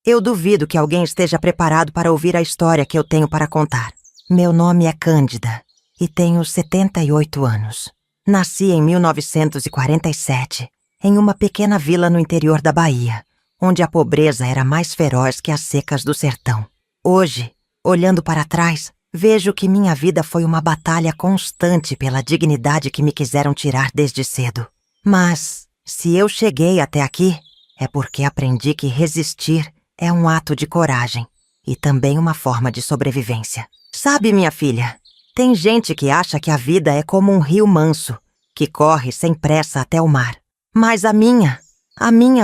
Eu duvido que alguém esteja preparado para ouvir a história que eu tenho para contar. Meu nome é Cândida e tenho 78 anos. Nasci em 1947, em uma pequena vila no interior da Bahia, onde a pobreza era mais feroz que as secas do sertão. Hoje, olhando para trás, vejo que minha vida foi uma batalha constante pela dignidade que me quiseram tirar desde cedo. Mas, se eu cheguei até aqui, é porque aprendi que resistir é um ato de coragem e também uma forma de sobrevivência. Sabe, minha filha, tem gente que acha que a vida é como um rio manso, que corre sem pressa até o mar. Mas a minha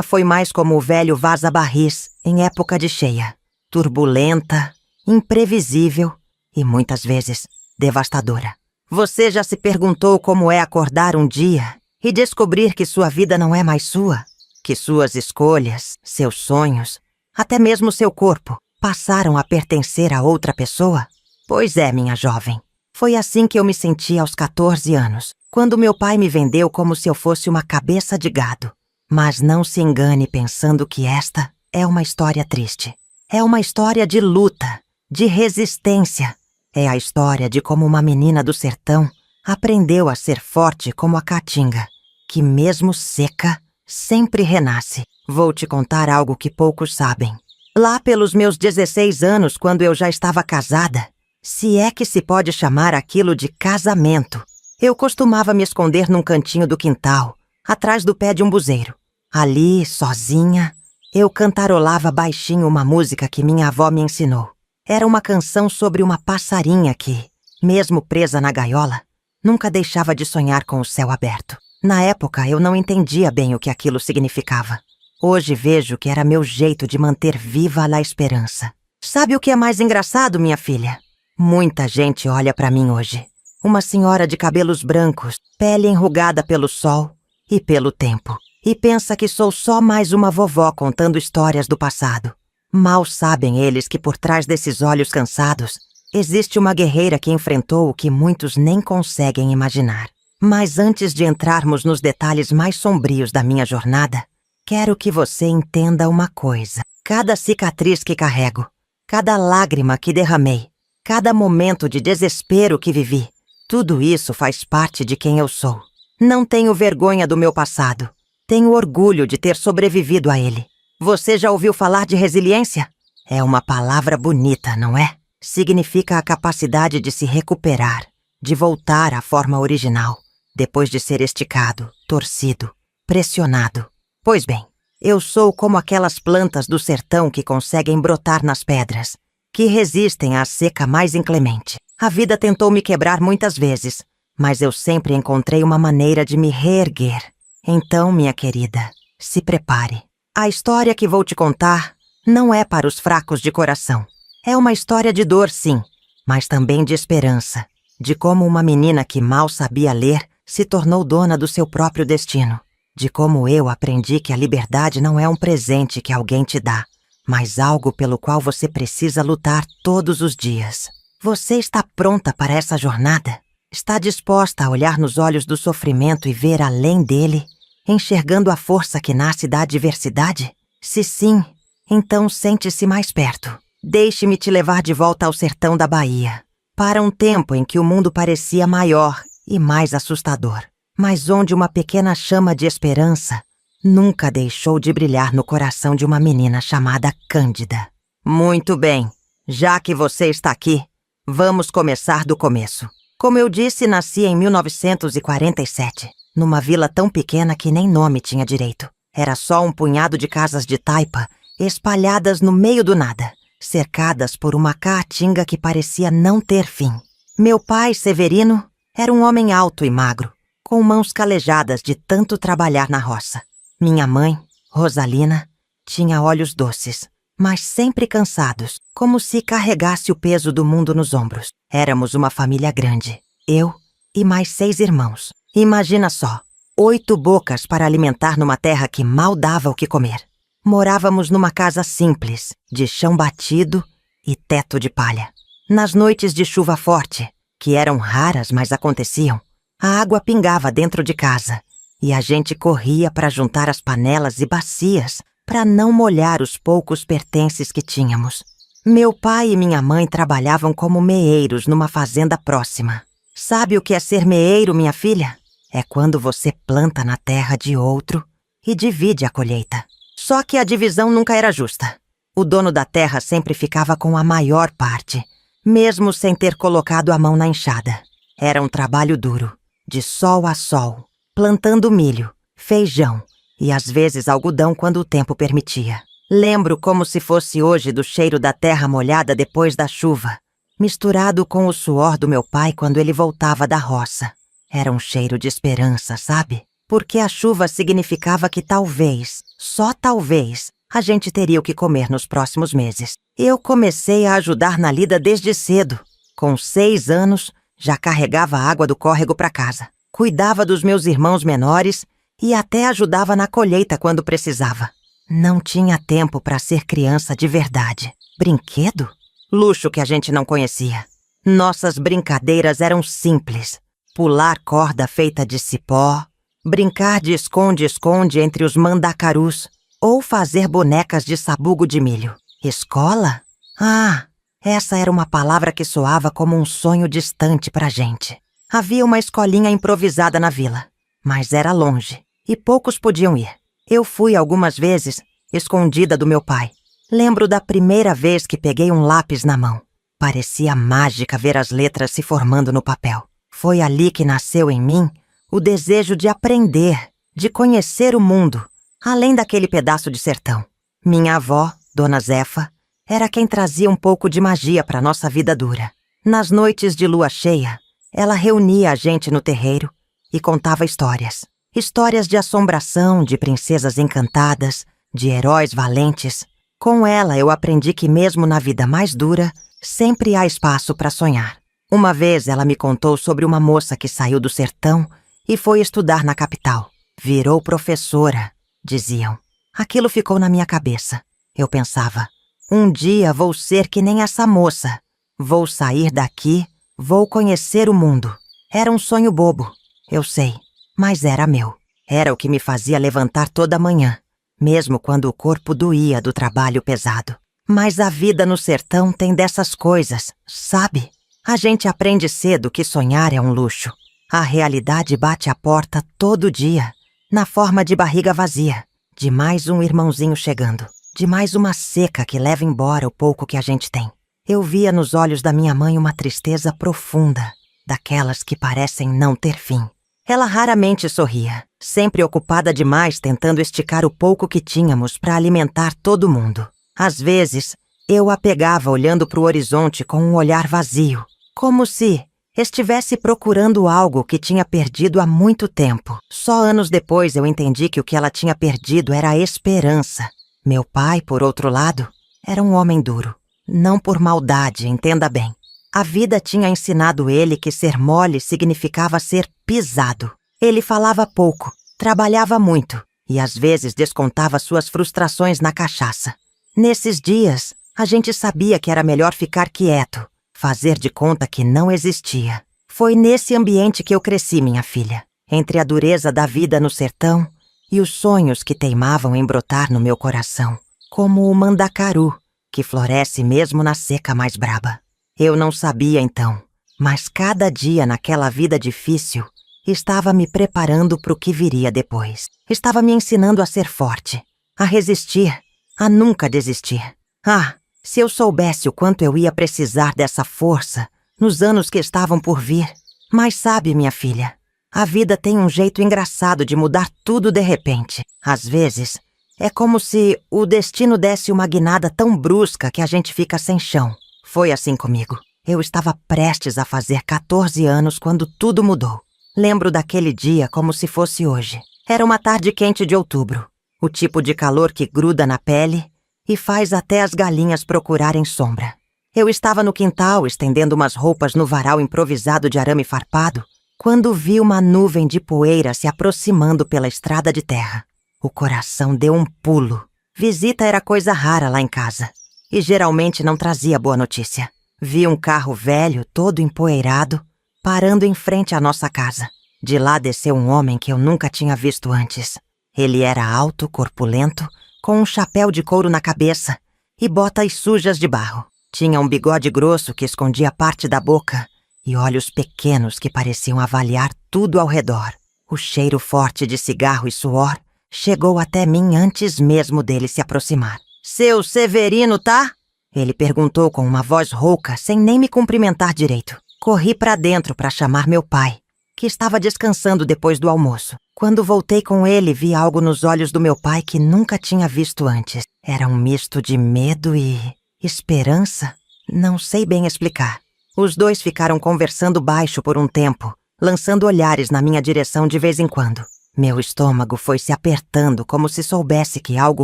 foi mais como o velho vaza-barris em época de cheia. Turbulenta, imprevisível e muitas vezes devastadora. Você já se perguntou como é acordar um dia e descobrir que sua vida não é mais sua? Que suas escolhas, seus sonhos, até mesmo seu corpo, passaram a pertencer a outra pessoa? Pois é, minha jovem. Foi assim que eu me senti aos 14 anos, quando meu pai me vendeu como se eu fosse uma cabeça de gado. Mas não se engane pensando que esta é uma história triste. É uma história de luta, de resistência. É a história de como uma menina do sertão aprendeu a ser forte como a caatinga, que mesmo seca, sempre renasce. Vou te contar algo que poucos sabem. Lá pelos meus 16 anos, quando eu já estava casada, se é que se pode chamar aquilo de casamento, eu costumava me esconder num cantinho do quintal, atrás do pé de um buzeiro. Ali, sozinha, eu cantarolava baixinho uma música que minha avó me ensinou. Era uma canção sobre uma passarinha que, mesmo presa na gaiola, nunca deixava de sonhar com o céu aberto. Na época, eu não entendia bem o que aquilo significava. Hoje vejo que era meu jeito de manter viva a esperança. Sabe o que é mais engraçado, minha filha? Muita gente olha pra mim hoje. Uma senhora de cabelos brancos, pele enrugada pelo sol e pelo tempo. E pensa que sou só mais uma vovó contando histórias do passado. Mal sabem eles que por trás desses olhos cansados existe uma guerreira que enfrentou o que muitos nem conseguem imaginar. Mas antes de entrarmos nos detalhes mais sombrios da minha jornada, quero que você entenda uma coisa. Cada cicatriz que carrego, cada lágrima que derramei, cada momento de desespero que vivi, tudo isso faz parte de quem eu sou. Não tenho vergonha do meu passado. Tenho orgulho de ter sobrevivido a ele. Você já ouviu falar de resiliência? É uma palavra bonita, não é? Significa a capacidade de se recuperar, de voltar à forma original, depois de ser esticado, torcido, pressionado. Pois bem, eu sou como aquelas plantas do sertão que conseguem brotar nas pedras, que resistem à seca mais inclemente. A vida tentou me quebrar muitas vezes, mas eu sempre encontrei uma maneira de me reerguer. Então, minha querida, se prepare. A história que vou te contar não é para os fracos de coração. É uma história de dor, sim, mas também de esperança, de como uma menina que mal sabia ler se tornou dona do seu próprio destino, de como eu aprendi que a liberdade não é um presente que alguém te dá, mas algo pelo qual você precisa lutar todos os dias. Você está pronta para essa jornada? Está disposta a olhar nos olhos do sofrimento e ver além dele, enxergando a força que nasce da adversidade? Se sim, então sente-se mais perto. Deixe-me te levar de volta ao sertão da Bahia, para um tempo em que o mundo parecia maior e mais assustador, mas onde uma pequena chama de esperança nunca deixou de brilhar no coração de uma menina chamada Cândida. Muito bem, já que você está aqui, vamos começar do começo. Como eu disse, nasci em 1947, numa vila tão pequena que nem nome tinha direito. Era só um punhado de casas de taipa espalhadas no meio do nada, cercadas por uma caatinga que parecia não ter fim. Meu pai, Severino, era um homem alto e magro, com mãos calejadas de tanto trabalhar na roça. Minha mãe, Rosalina, tinha olhos doces, mas sempre cansados, como se carregasse o peso do mundo nos ombros. Éramos uma família grande, eu e mais 6 irmãos. Imagina só, 8 bocas para alimentar numa terra que mal dava o que comer. Morávamos numa casa simples, de chão batido e teto de palha. Nas noites de chuva forte, que eram raras, mas aconteciam, a água pingava dentro de casa e a gente corria para juntar as panelas e bacias para não molhar os poucos pertences que tínhamos. Meu pai e minha mãe trabalhavam como meeiros numa fazenda próxima. Sabe o que é ser meeiro, minha filha? É quando você planta na terra de outro e divide a colheita. Só que a divisão nunca era justa. O dono da terra sempre ficava com a maior parte, mesmo sem ter colocado a mão na enxada. Era um trabalho duro, de sol a sol, plantando milho, feijão e às vezes algodão quando o tempo permitia. Lembro como se fosse hoje do cheiro da terra molhada depois da chuva, misturado com o suor do meu pai quando ele voltava da roça. Era um cheiro de esperança, sabe? Porque a chuva significava que talvez, só talvez, a gente teria o que comer nos próximos meses. Eu comecei a ajudar na lida desde cedo. Com 6 anos, já carregava a água do córrego para casa. Cuidava dos meus irmãos menores e até ajudava na colheita quando precisava. Não tinha tempo para ser criança de verdade. Brinquedo? Luxo que a gente não conhecia. Nossas brincadeiras eram simples. Pular corda feita de cipó, brincar de esconde-esconde entre os mandacarus ou fazer bonecas de sabugo de milho. Escola? Ah, essa era uma palavra que soava como um sonho distante pra gente. Havia uma escolinha improvisada na vila, mas era longe e poucos podiam ir. Eu fui algumas vezes, escondida do meu pai. Lembro da primeira vez que peguei um lápis na mão. Parecia mágica ver as letras se formando no papel. Foi ali que nasceu em mim o desejo de aprender, de conhecer o mundo, além daquele pedaço de sertão. Minha avó, Dona Zefa, era quem trazia um pouco de magia para nossa vida dura. Nas noites de lua cheia, ela reunia a gente no terreiro e contava histórias. Histórias de assombração, de princesas encantadas, de heróis valentes. Com ela eu aprendi que mesmo na vida mais dura, sempre há espaço para sonhar. Uma vez ela me contou sobre uma moça que saiu do sertão e foi estudar na capital. Virou professora, diziam. Aquilo ficou na minha cabeça. Eu pensava, um dia vou ser que nem essa moça. Vou sair daqui, vou conhecer o mundo. Era um sonho bobo, eu sei, mas era meu. Era o que me fazia levantar toda manhã, mesmo quando o corpo doía do trabalho pesado. Mas a vida no sertão tem dessas coisas, sabe? A gente aprende cedo que sonhar é um luxo. A realidade bate a porta todo dia, na forma de barriga vazia, de mais um irmãozinho chegando, de mais uma seca que leva embora o pouco que a gente tem. Eu via nos olhos da minha mãe uma tristeza profunda, daquelas que parecem não ter fim. Ela raramente sorria, sempre ocupada demais tentando esticar o pouco que tínhamos para alimentar todo mundo. Às vezes, eu a pegava olhando para o horizonte com um olhar vazio, como se estivesse procurando algo que tinha perdido há muito tempo. Só anos depois eu entendi que o que ela tinha perdido era a esperança. Meu pai, por outro lado, era um homem duro. Não por maldade, entenda bem. A vida tinha ensinado ele que ser mole significava ser pisado. Ele falava pouco, trabalhava muito e às vezes descontava suas frustrações na cachaça. Nesses dias, a gente sabia que era melhor ficar quieto, fazer de conta que não existia. Foi nesse ambiente que eu cresci, minha filha, entre a dureza da vida no sertão e os sonhos que teimavam em brotar no meu coração, como o mandacaru, que floresce mesmo na seca mais braba. Eu não sabia então, mas cada dia naquela vida difícil estava me preparando para o que viria depois. Estava me ensinando a ser forte, a resistir, a nunca desistir. Ah, se eu soubesse o quanto eu ia precisar dessa força nos anos que estavam por vir. Mas sabe, minha filha, a vida tem um jeito engraçado de mudar tudo de repente. Às vezes, é como se o destino desse uma guinada tão brusca que a gente fica sem chão. Foi assim comigo. Eu estava prestes a fazer 14 anos quando tudo mudou. Lembro daquele dia como se fosse hoje. Era uma tarde quente de outubro. O tipo de calor que gruda na pele e faz até as galinhas procurarem sombra. Eu estava no quintal, estendendo umas roupas no varal improvisado de arame farpado, quando vi uma nuvem de poeira se aproximando pela estrada de terra. O coração deu um pulo. Visita era coisa rara lá em casa, e geralmente não trazia boa notícia. Vi um carro velho, todo empoeirado, parando em frente à nossa casa. De lá desceu um homem que eu nunca tinha visto antes. Ele era alto, corpulento, com um chapéu de couro na cabeça e botas sujas de barro. Tinha um bigode grosso que escondia parte da boca e olhos pequenos que pareciam avaliar tudo ao redor. O cheiro forte de cigarro e suor chegou até mim antes mesmo dele se aproximar. "Seu Severino, tá?" Ele perguntou com uma voz rouca, sem nem me cumprimentar direito. Corri para dentro para chamar meu pai, que estava descansando depois do almoço. Quando voltei com ele, vi algo nos olhos do meu pai que nunca tinha visto antes. Era um misto de medo e esperança. Não sei bem explicar. Os dois ficaram conversando baixo por um tempo, lançando olhares na minha direção de vez em quando. Meu estômago foi se apertando como se soubesse que algo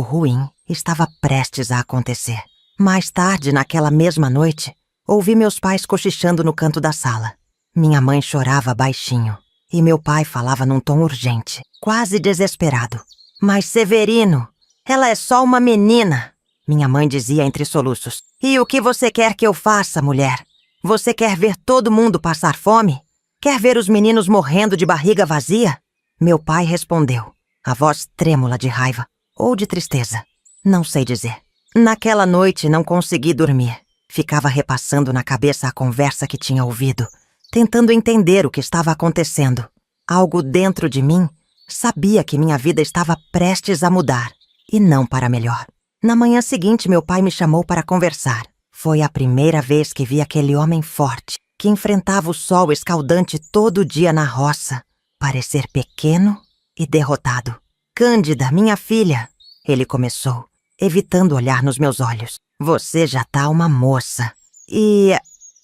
ruim estava prestes a acontecer. Mais tarde, naquela mesma noite, ouvi meus pais cochichando no canto da sala. Minha mãe chorava baixinho e meu pai falava num tom urgente, quase desesperado. "Mas Severino, ela é só uma menina", minha mãe dizia entre soluços. "E o que você quer que eu faça, mulher? Você quer ver todo mundo passar fome? Quer ver os meninos morrendo de barriga vazia?" Meu pai respondeu, a voz trêmula de raiva ou de tristeza. Não sei dizer. Naquela noite não consegui dormir. Ficava repassando na cabeça a conversa que tinha ouvido, tentando entender o que estava acontecendo. Algo dentro de mim sabia que minha vida estava prestes a mudar, e não para melhor. Na manhã seguinte, meu pai me chamou para conversar. Foi a primeira vez que vi aquele homem forte, que enfrentava o sol escaldante todo dia na roça, parecer pequeno e derrotado. "Cândida, minha filha", ele começou, evitando olhar nos meus olhos. "Você já tá uma moça.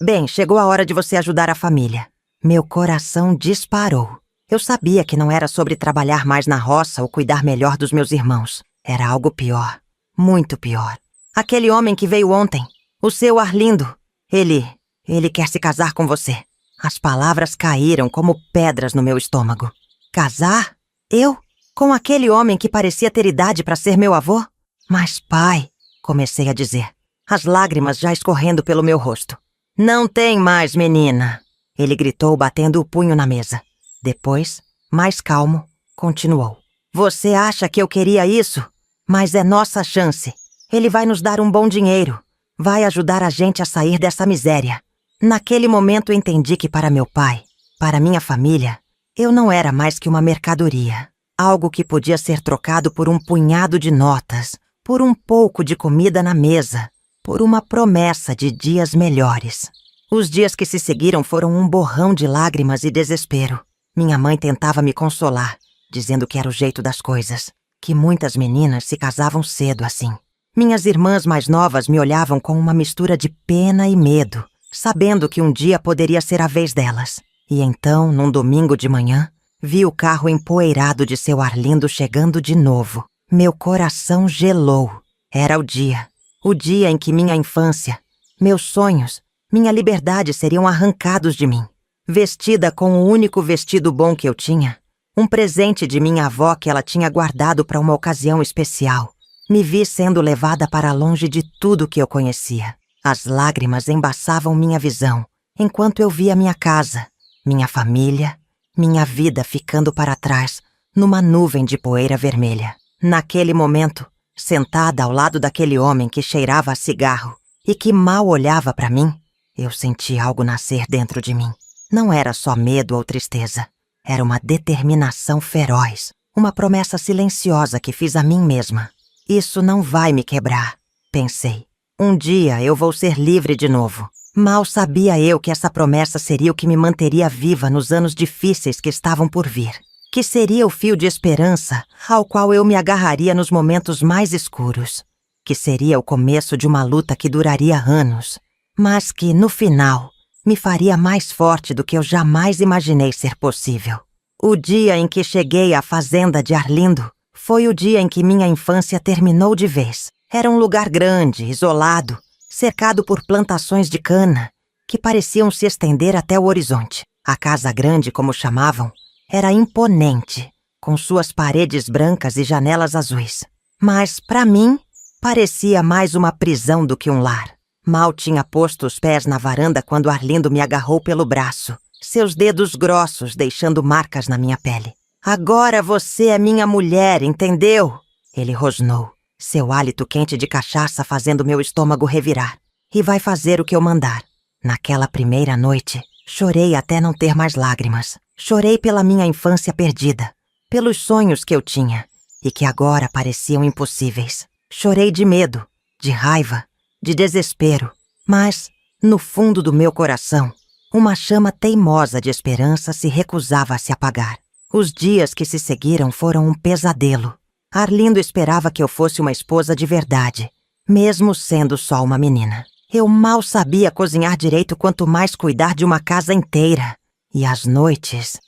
Bem, chegou a hora de você ajudar a família." Meu coração disparou. Eu sabia que não era sobre trabalhar mais na roça ou cuidar melhor dos meus irmãos. Era algo pior, muito pior. Aquele homem que veio ontem, o seu Arlindo, ele quer se casar com você. As palavras caíram como pedras no meu estômago. Casar? Eu? Com aquele homem que parecia ter idade para ser meu avô? "Mas, pai", comecei a dizer, as lágrimas já escorrendo pelo meu rosto. "Não tem mais, menina", ele gritou, batendo o punho na mesa. Depois, mais calmo, continuou. "Você acha que eu queria isso? Mas é nossa chance. Ele vai nos dar um bom dinheiro. Vai ajudar a gente a sair dessa miséria." Naquele momento entendi que para meu pai, para minha família, eu não era mais que uma mercadoria. Algo que podia ser trocado por um punhado de notas, por um pouco de comida na mesa, por uma promessa de dias melhores. Os dias que se seguiram foram um borrão de lágrimas e desespero. Minha mãe tentava me consolar, dizendo que era o jeito das coisas, que muitas meninas se casavam cedo assim. Minhas irmãs mais novas me olhavam com uma mistura de pena e medo, sabendo que um dia poderia ser a vez delas. E então, num domingo de manhã, vi o carro empoeirado de seu Arlindo chegando de novo. Meu coração gelou. Era o dia em que minha infância, meus sonhos, minha liberdade seriam arrancados de mim. Vestida com o único vestido bom que eu tinha, um presente de minha avó que ela tinha guardado para uma ocasião especial, me vi sendo levada para longe de tudo que eu conhecia. As lágrimas embaçavam minha visão, enquanto eu via minha casa, minha família, minha vida ficando para trás, numa nuvem de poeira vermelha. Naquele momento, sentada ao lado daquele homem que cheirava a cigarro e que mal olhava para mim, eu senti algo nascer dentro de mim. Não era só medo ou tristeza. Era uma determinação feroz, uma promessa silenciosa que fiz a mim mesma. "Isso não vai me quebrar", pensei. "Um dia eu vou ser livre de novo." Mal sabia eu que essa promessa seria o que me manteria viva nos anos difíceis que estavam por vir. Que seria o fio de esperança ao qual eu me agarraria nos momentos mais escuros. Que seria o começo de uma luta que duraria anos, mas que, no final, me faria mais forte do que eu jamais imaginei ser possível. O dia em que cheguei à fazenda de Arlindo foi o dia em que minha infância terminou de vez. Era um lugar grande, isolado, cercado por plantações de cana, que pareciam se estender até o horizonte. A casa grande, como chamavam, era imponente, com suas paredes brancas e janelas azuis. Mas, para mim, parecia mais uma prisão do que um lar. Mal tinha posto os pés na varanda quando Arlindo me agarrou pelo braço, seus dedos grossos deixando marcas na minha pele. "Agora você é minha mulher, entendeu?" Ele rosnou, seu hálito quente de cachaça fazendo meu estômago revirar. E vai fazer o que eu mandar. Naquela primeira noite, chorei até não ter mais lágrimas. Chorei pela minha infância perdida, pelos sonhos que eu tinha e que agora pareciam impossíveis. Chorei de medo, de raiva, de desespero, mas, no fundo do meu coração, uma chama teimosa de esperança se recusava a se apagar. Os dias que se seguiram foram um pesadelo. Arlindo esperava que eu fosse uma esposa de verdade, mesmo sendo só uma menina. Eu mal sabia cozinhar direito, quanto mais cuidar de uma casa inteira. E as noites...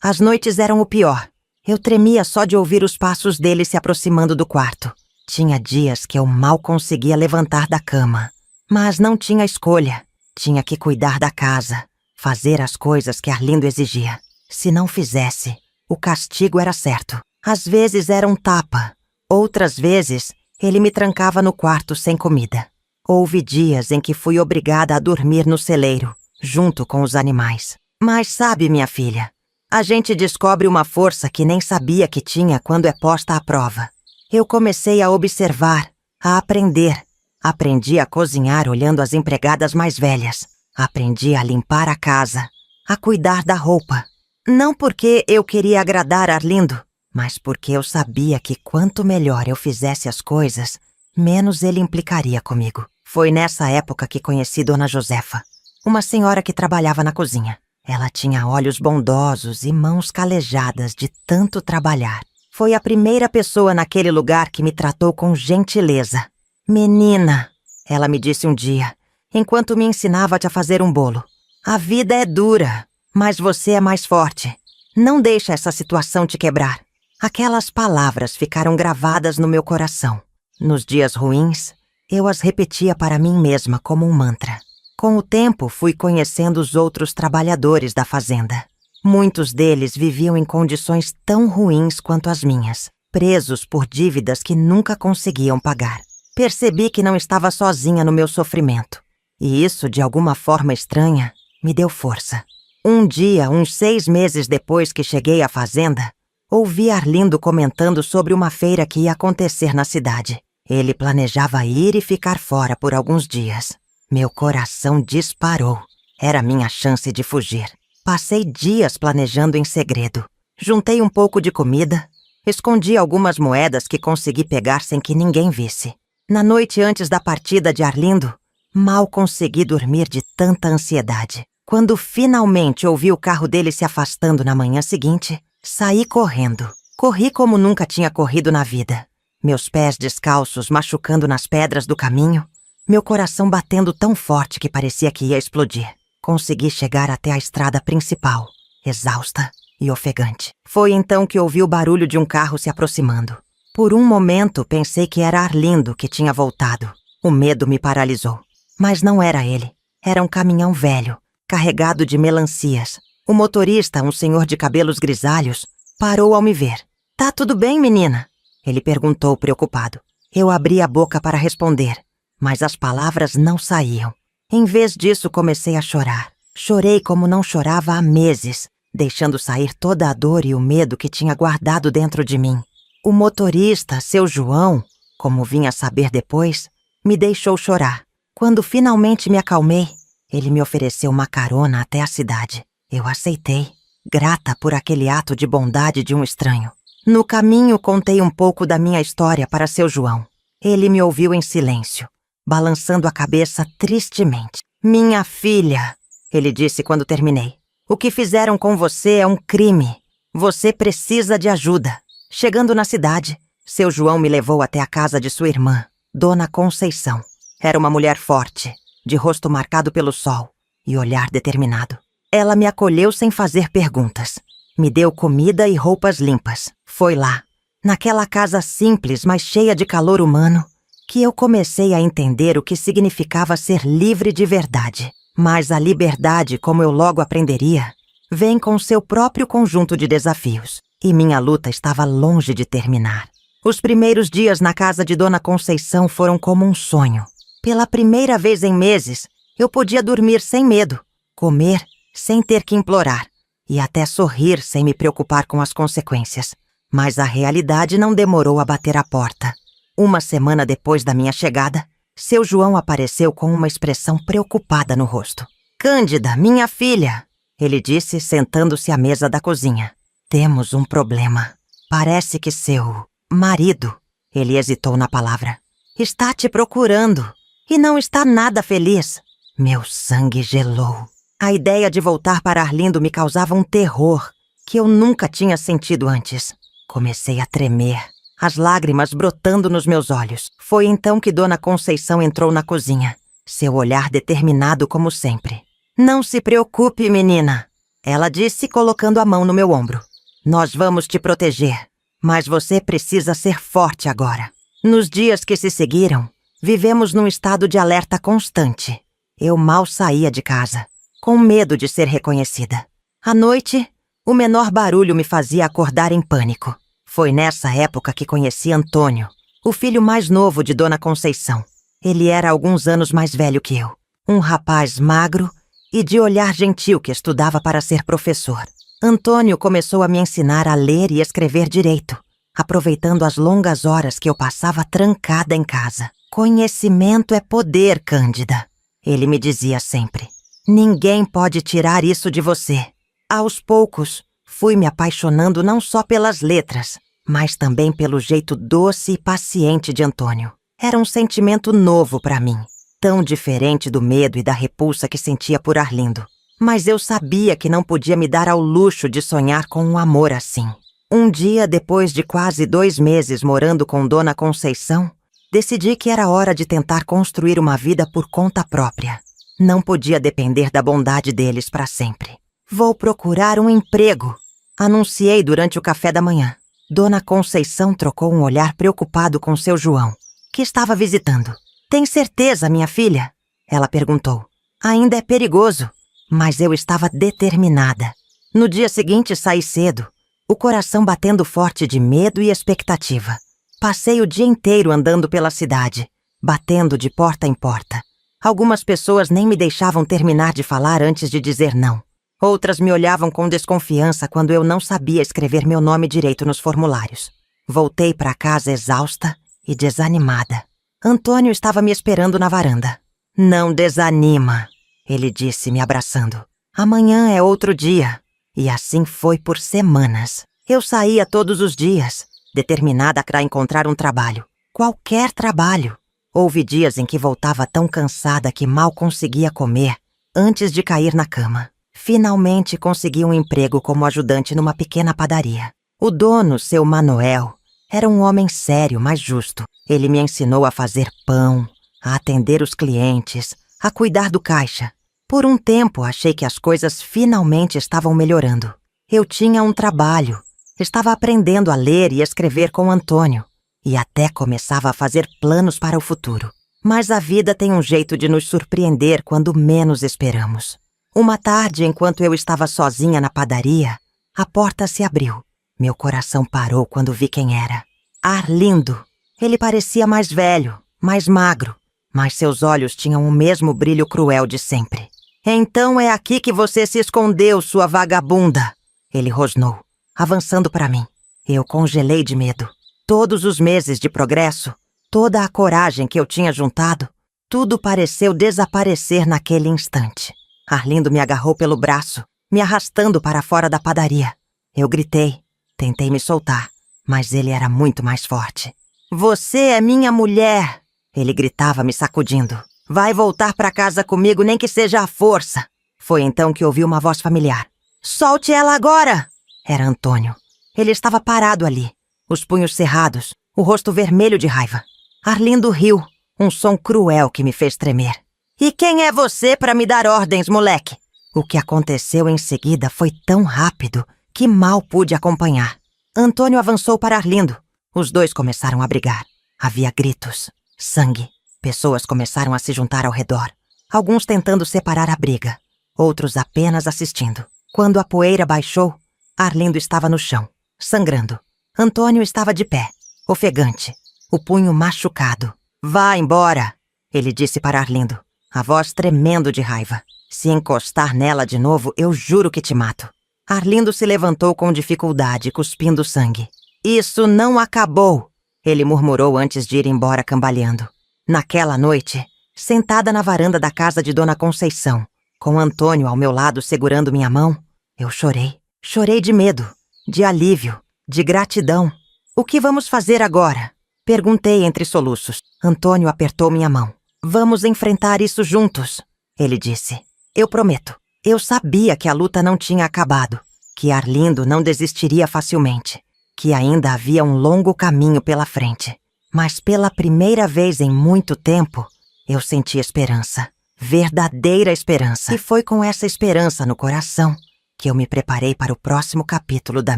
as noites eram o pior. Eu tremia só de ouvir os passos dele se aproximando do quarto. Tinha dias que eu mal conseguia levantar da cama. Mas não tinha escolha. Tinha que cuidar da casa, fazer as coisas que Arlindo exigia. Se não fizesse, o castigo era certo. Às vezes era um tapa. Outras vezes, ele me trancava no quarto sem comida. Houve dias em que fui obrigada a dormir no celeiro, junto com os animais. Mas sabe, minha filha, a gente descobre uma força que nem sabia que tinha quando é posta à prova. Eu comecei a observar, a aprender. Aprendi a cozinhar olhando as empregadas mais velhas. Aprendi a limpar a casa, a cuidar da roupa. Não porque eu queria agradar Arlindo, mas porque eu sabia que quanto melhor eu fizesse as coisas, menos ele implicaria comigo. Foi nessa época que conheci Dona Josefa, uma senhora que trabalhava na cozinha. Ela tinha olhos bondosos e mãos calejadas de tanto trabalhar. Foi a primeira pessoa naquele lugar que me tratou com gentileza. Menina, ela me disse um dia, enquanto me ensinava a fazer um bolo. A vida é dura, mas você é mais forte. Não deixa essa situação te quebrar. Aquelas palavras ficaram gravadas no meu coração. Nos dias ruins, eu as repetia para mim mesma como um mantra. Com o tempo, fui conhecendo os outros trabalhadores da fazenda. Muitos deles viviam em condições tão ruins quanto as minhas, presos por dívidas que nunca conseguiam pagar. Percebi que não estava sozinha no meu sofrimento. E isso, de alguma forma estranha, me deu força. Um dia, uns 6 meses depois que cheguei à fazenda, ouvi Arlindo comentando sobre uma feira que ia acontecer na cidade. Ele planejava ir e ficar fora por alguns dias. Meu coração disparou. Era minha chance de fugir. Passei dias planejando em segredo. Juntei um pouco de comida, escondi algumas moedas que consegui pegar sem que ninguém visse. Na noite antes da partida de Arlindo, mal consegui dormir de tanta ansiedade. Quando finalmente ouvi o carro dele se afastando na manhã seguinte, saí correndo. Corri como nunca tinha corrido na vida. Meus pés descalços machucando nas pedras do caminho, meu coração batendo tão forte que parecia que ia explodir. Consegui chegar até a estrada principal, exausta e ofegante. Foi então que ouvi o barulho de um carro se aproximando. Por um momento pensei que era Arlindo que tinha voltado. O medo me paralisou. Mas não era ele. Era um caminhão velho, carregado de melancias. O motorista, um senhor de cabelos grisalhos, parou ao me ver. "Tá tudo bem, menina?" Ele perguntou preocupado. Eu abri a boca para responder, mas as palavras não saíam. Em vez disso, comecei a chorar. Chorei como não chorava há meses, deixando sair toda a dor e o medo que tinha guardado dentro de mim. O motorista, seu João, como vim a saber depois, me deixou chorar. Quando finalmente me acalmei, ele me ofereceu uma carona até a cidade. Eu aceitei, grata por aquele ato de bondade de um estranho. No caminho, contei um pouco da minha história para seu João. Ele me ouviu em silêncio, balançando a cabeça tristemente. "Minha filha", ele disse quando terminei, "o que fizeram com você é um crime. Você precisa de ajuda." Chegando na cidade, seu João me levou até a casa de sua irmã, Dona Conceição. Era uma mulher forte, de rosto marcado pelo sol e olhar determinado. Ela me acolheu sem fazer perguntas. Me deu comida e roupas limpas. Foi lá, naquela casa simples, mas cheia de calor humano, que eu comecei a entender o que significava ser livre de verdade. Mas a liberdade, como eu logo aprenderia, vem com seu próprio conjunto de desafios. E minha luta estava longe de terminar. Os primeiros dias na casa de Dona Conceição foram como um sonho. Pela primeira vez em meses, eu podia dormir sem medo, comer sem ter que implorar e até sorrir sem me preocupar com as consequências. Mas a realidade não demorou a bater a porta. Uma semana depois da minha chegada, seu João apareceu com uma expressão preocupada no rosto. Cândida, minha filha, ele disse, sentando-se à mesa da cozinha. Temos um problema. Parece que seu marido, ele hesitou na palavra, está te procurando e não está nada feliz. Meu sangue gelou. A ideia de voltar para Arlindo me causava um terror que eu nunca tinha sentido antes. Comecei a tremer, as lágrimas brotando nos meus olhos. Foi então que Dona Conceição entrou na cozinha, seu olhar determinado como sempre. Não se preocupe, menina, ela disse, colocando a mão no meu ombro. Nós vamos te proteger, mas você precisa ser forte agora. Nos dias que se seguiram, vivemos num estado de alerta constante. Eu mal saía de casa, com medo de ser reconhecida. À noite, o menor barulho me fazia acordar em pânico. Foi nessa época que conheci Antônio, o filho mais novo de Dona Conceição. Ele era alguns anos mais velho que eu. Um rapaz magro e de olhar gentil que estudava para ser professor. Antônio começou a me ensinar a ler e escrever direito, aproveitando as longas horas que eu passava trancada em casa. Conhecimento é poder, Cândida, ele me dizia sempre. Ninguém pode tirar isso de você. Aos poucos, fui me apaixonando não só pelas letras, mas também pelo jeito doce e paciente de Antônio. Era um sentimento novo para mim, tão diferente do medo e da repulsa que sentia por Arlindo. Mas eu sabia que não podia me dar ao luxo de sonhar com um amor assim. Um dia, depois de quase 2 meses morando com Dona Conceição, decidi que era hora de tentar construir uma vida por conta própria. Não podia depender da bondade deles para sempre. Vou procurar um emprego, anunciei durante o café da manhã. Dona Conceição trocou um olhar preocupado com seu João, que estava visitando. Tem certeza, minha filha? Ela perguntou. Ainda é perigoso. Mas eu estava determinada. No dia seguinte saí cedo, o coração batendo forte de medo e expectativa. Passei o dia inteiro andando pela cidade, batendo de porta em porta. Algumas pessoas nem me deixavam terminar de falar antes de dizer não. Outras me olhavam com desconfiança quando eu não sabia escrever meu nome direito nos formulários. Voltei para casa exausta e desanimada. Antônio estava me esperando na varanda. Não desanima, ele disse, me abraçando. Amanhã é outro dia. E assim foi por semanas. Eu saía todos os dias, determinada a encontrar um trabalho. Qualquer trabalho. Houve dias em que voltava tão cansada que mal conseguia comer antes de cair na cama. Finalmente consegui um emprego como ajudante numa pequena padaria. O dono, seu Manuel, era um homem sério, mas justo. Ele me ensinou a fazer pão, a atender os clientes, a cuidar do caixa. Por um tempo, achei que as coisas finalmente estavam melhorando. Eu tinha um trabalho, estava aprendendo a ler e escrever com Antônio, e até começava a fazer planos para o futuro. Mas a vida tem um jeito de nos surpreender quando menos esperamos. Uma tarde, enquanto eu estava sozinha na padaria, a porta se abriu. Meu coração parou quando vi quem era. Arlindo. Ele parecia mais velho, mais magro, mas seus olhos tinham o mesmo brilho cruel de sempre. Então é aqui que você se escondeu, sua vagabunda, ele rosnou, avançando para mim. Eu congelei de medo. Todos os meses de progresso, toda a coragem que eu tinha juntado, tudo pareceu desaparecer naquele instante. Arlindo me agarrou pelo braço, me arrastando para fora da padaria. Eu gritei, tentei me soltar, mas ele era muito mais forte. Você é minha mulher, ele gritava, me sacudindo. Vai voltar para casa comigo, nem que seja à força. Foi então que ouvi uma voz familiar. Solte ela agora! Era Antônio. Ele estava parado ali, os punhos cerrados, o rosto vermelho de raiva. Arlindo riu, um som cruel que me fez tremer. E quem é você para me dar ordens, moleque? O que aconteceu em seguida foi tão rápido que mal pude acompanhar. Antônio avançou para Arlindo. Os dois começaram a brigar. Havia gritos, sangue. Pessoas começaram a se juntar ao redor. Alguns tentando separar a briga, outros apenas assistindo. Quando a poeira baixou, Arlindo estava no chão, sangrando. Antônio estava de pé, ofegante, o punho machucado. Vá embora, ele disse para Arlindo, a voz tremendo de raiva. Se encostar nela de novo, eu juro que te mato. Arlindo se levantou com dificuldade, cuspindo sangue. Isso não acabou, ele murmurou antes de ir embora cambaleando. Naquela noite, sentada na varanda da casa de Dona Conceição, com Antônio ao meu lado segurando minha mão, eu chorei. Chorei de medo, de alívio, de gratidão. O que vamos fazer agora? Perguntei entre soluços. Antônio apertou minha mão. Vamos enfrentar isso juntos, ele disse. Eu prometo. Eu sabia que a luta não tinha acabado, que Arlindo não desistiria facilmente, que ainda havia um longo caminho pela frente. Mas pela primeira vez em muito tempo, eu senti esperança. Verdadeira esperança. E foi com essa esperança no coração que eu me preparei para o próximo capítulo da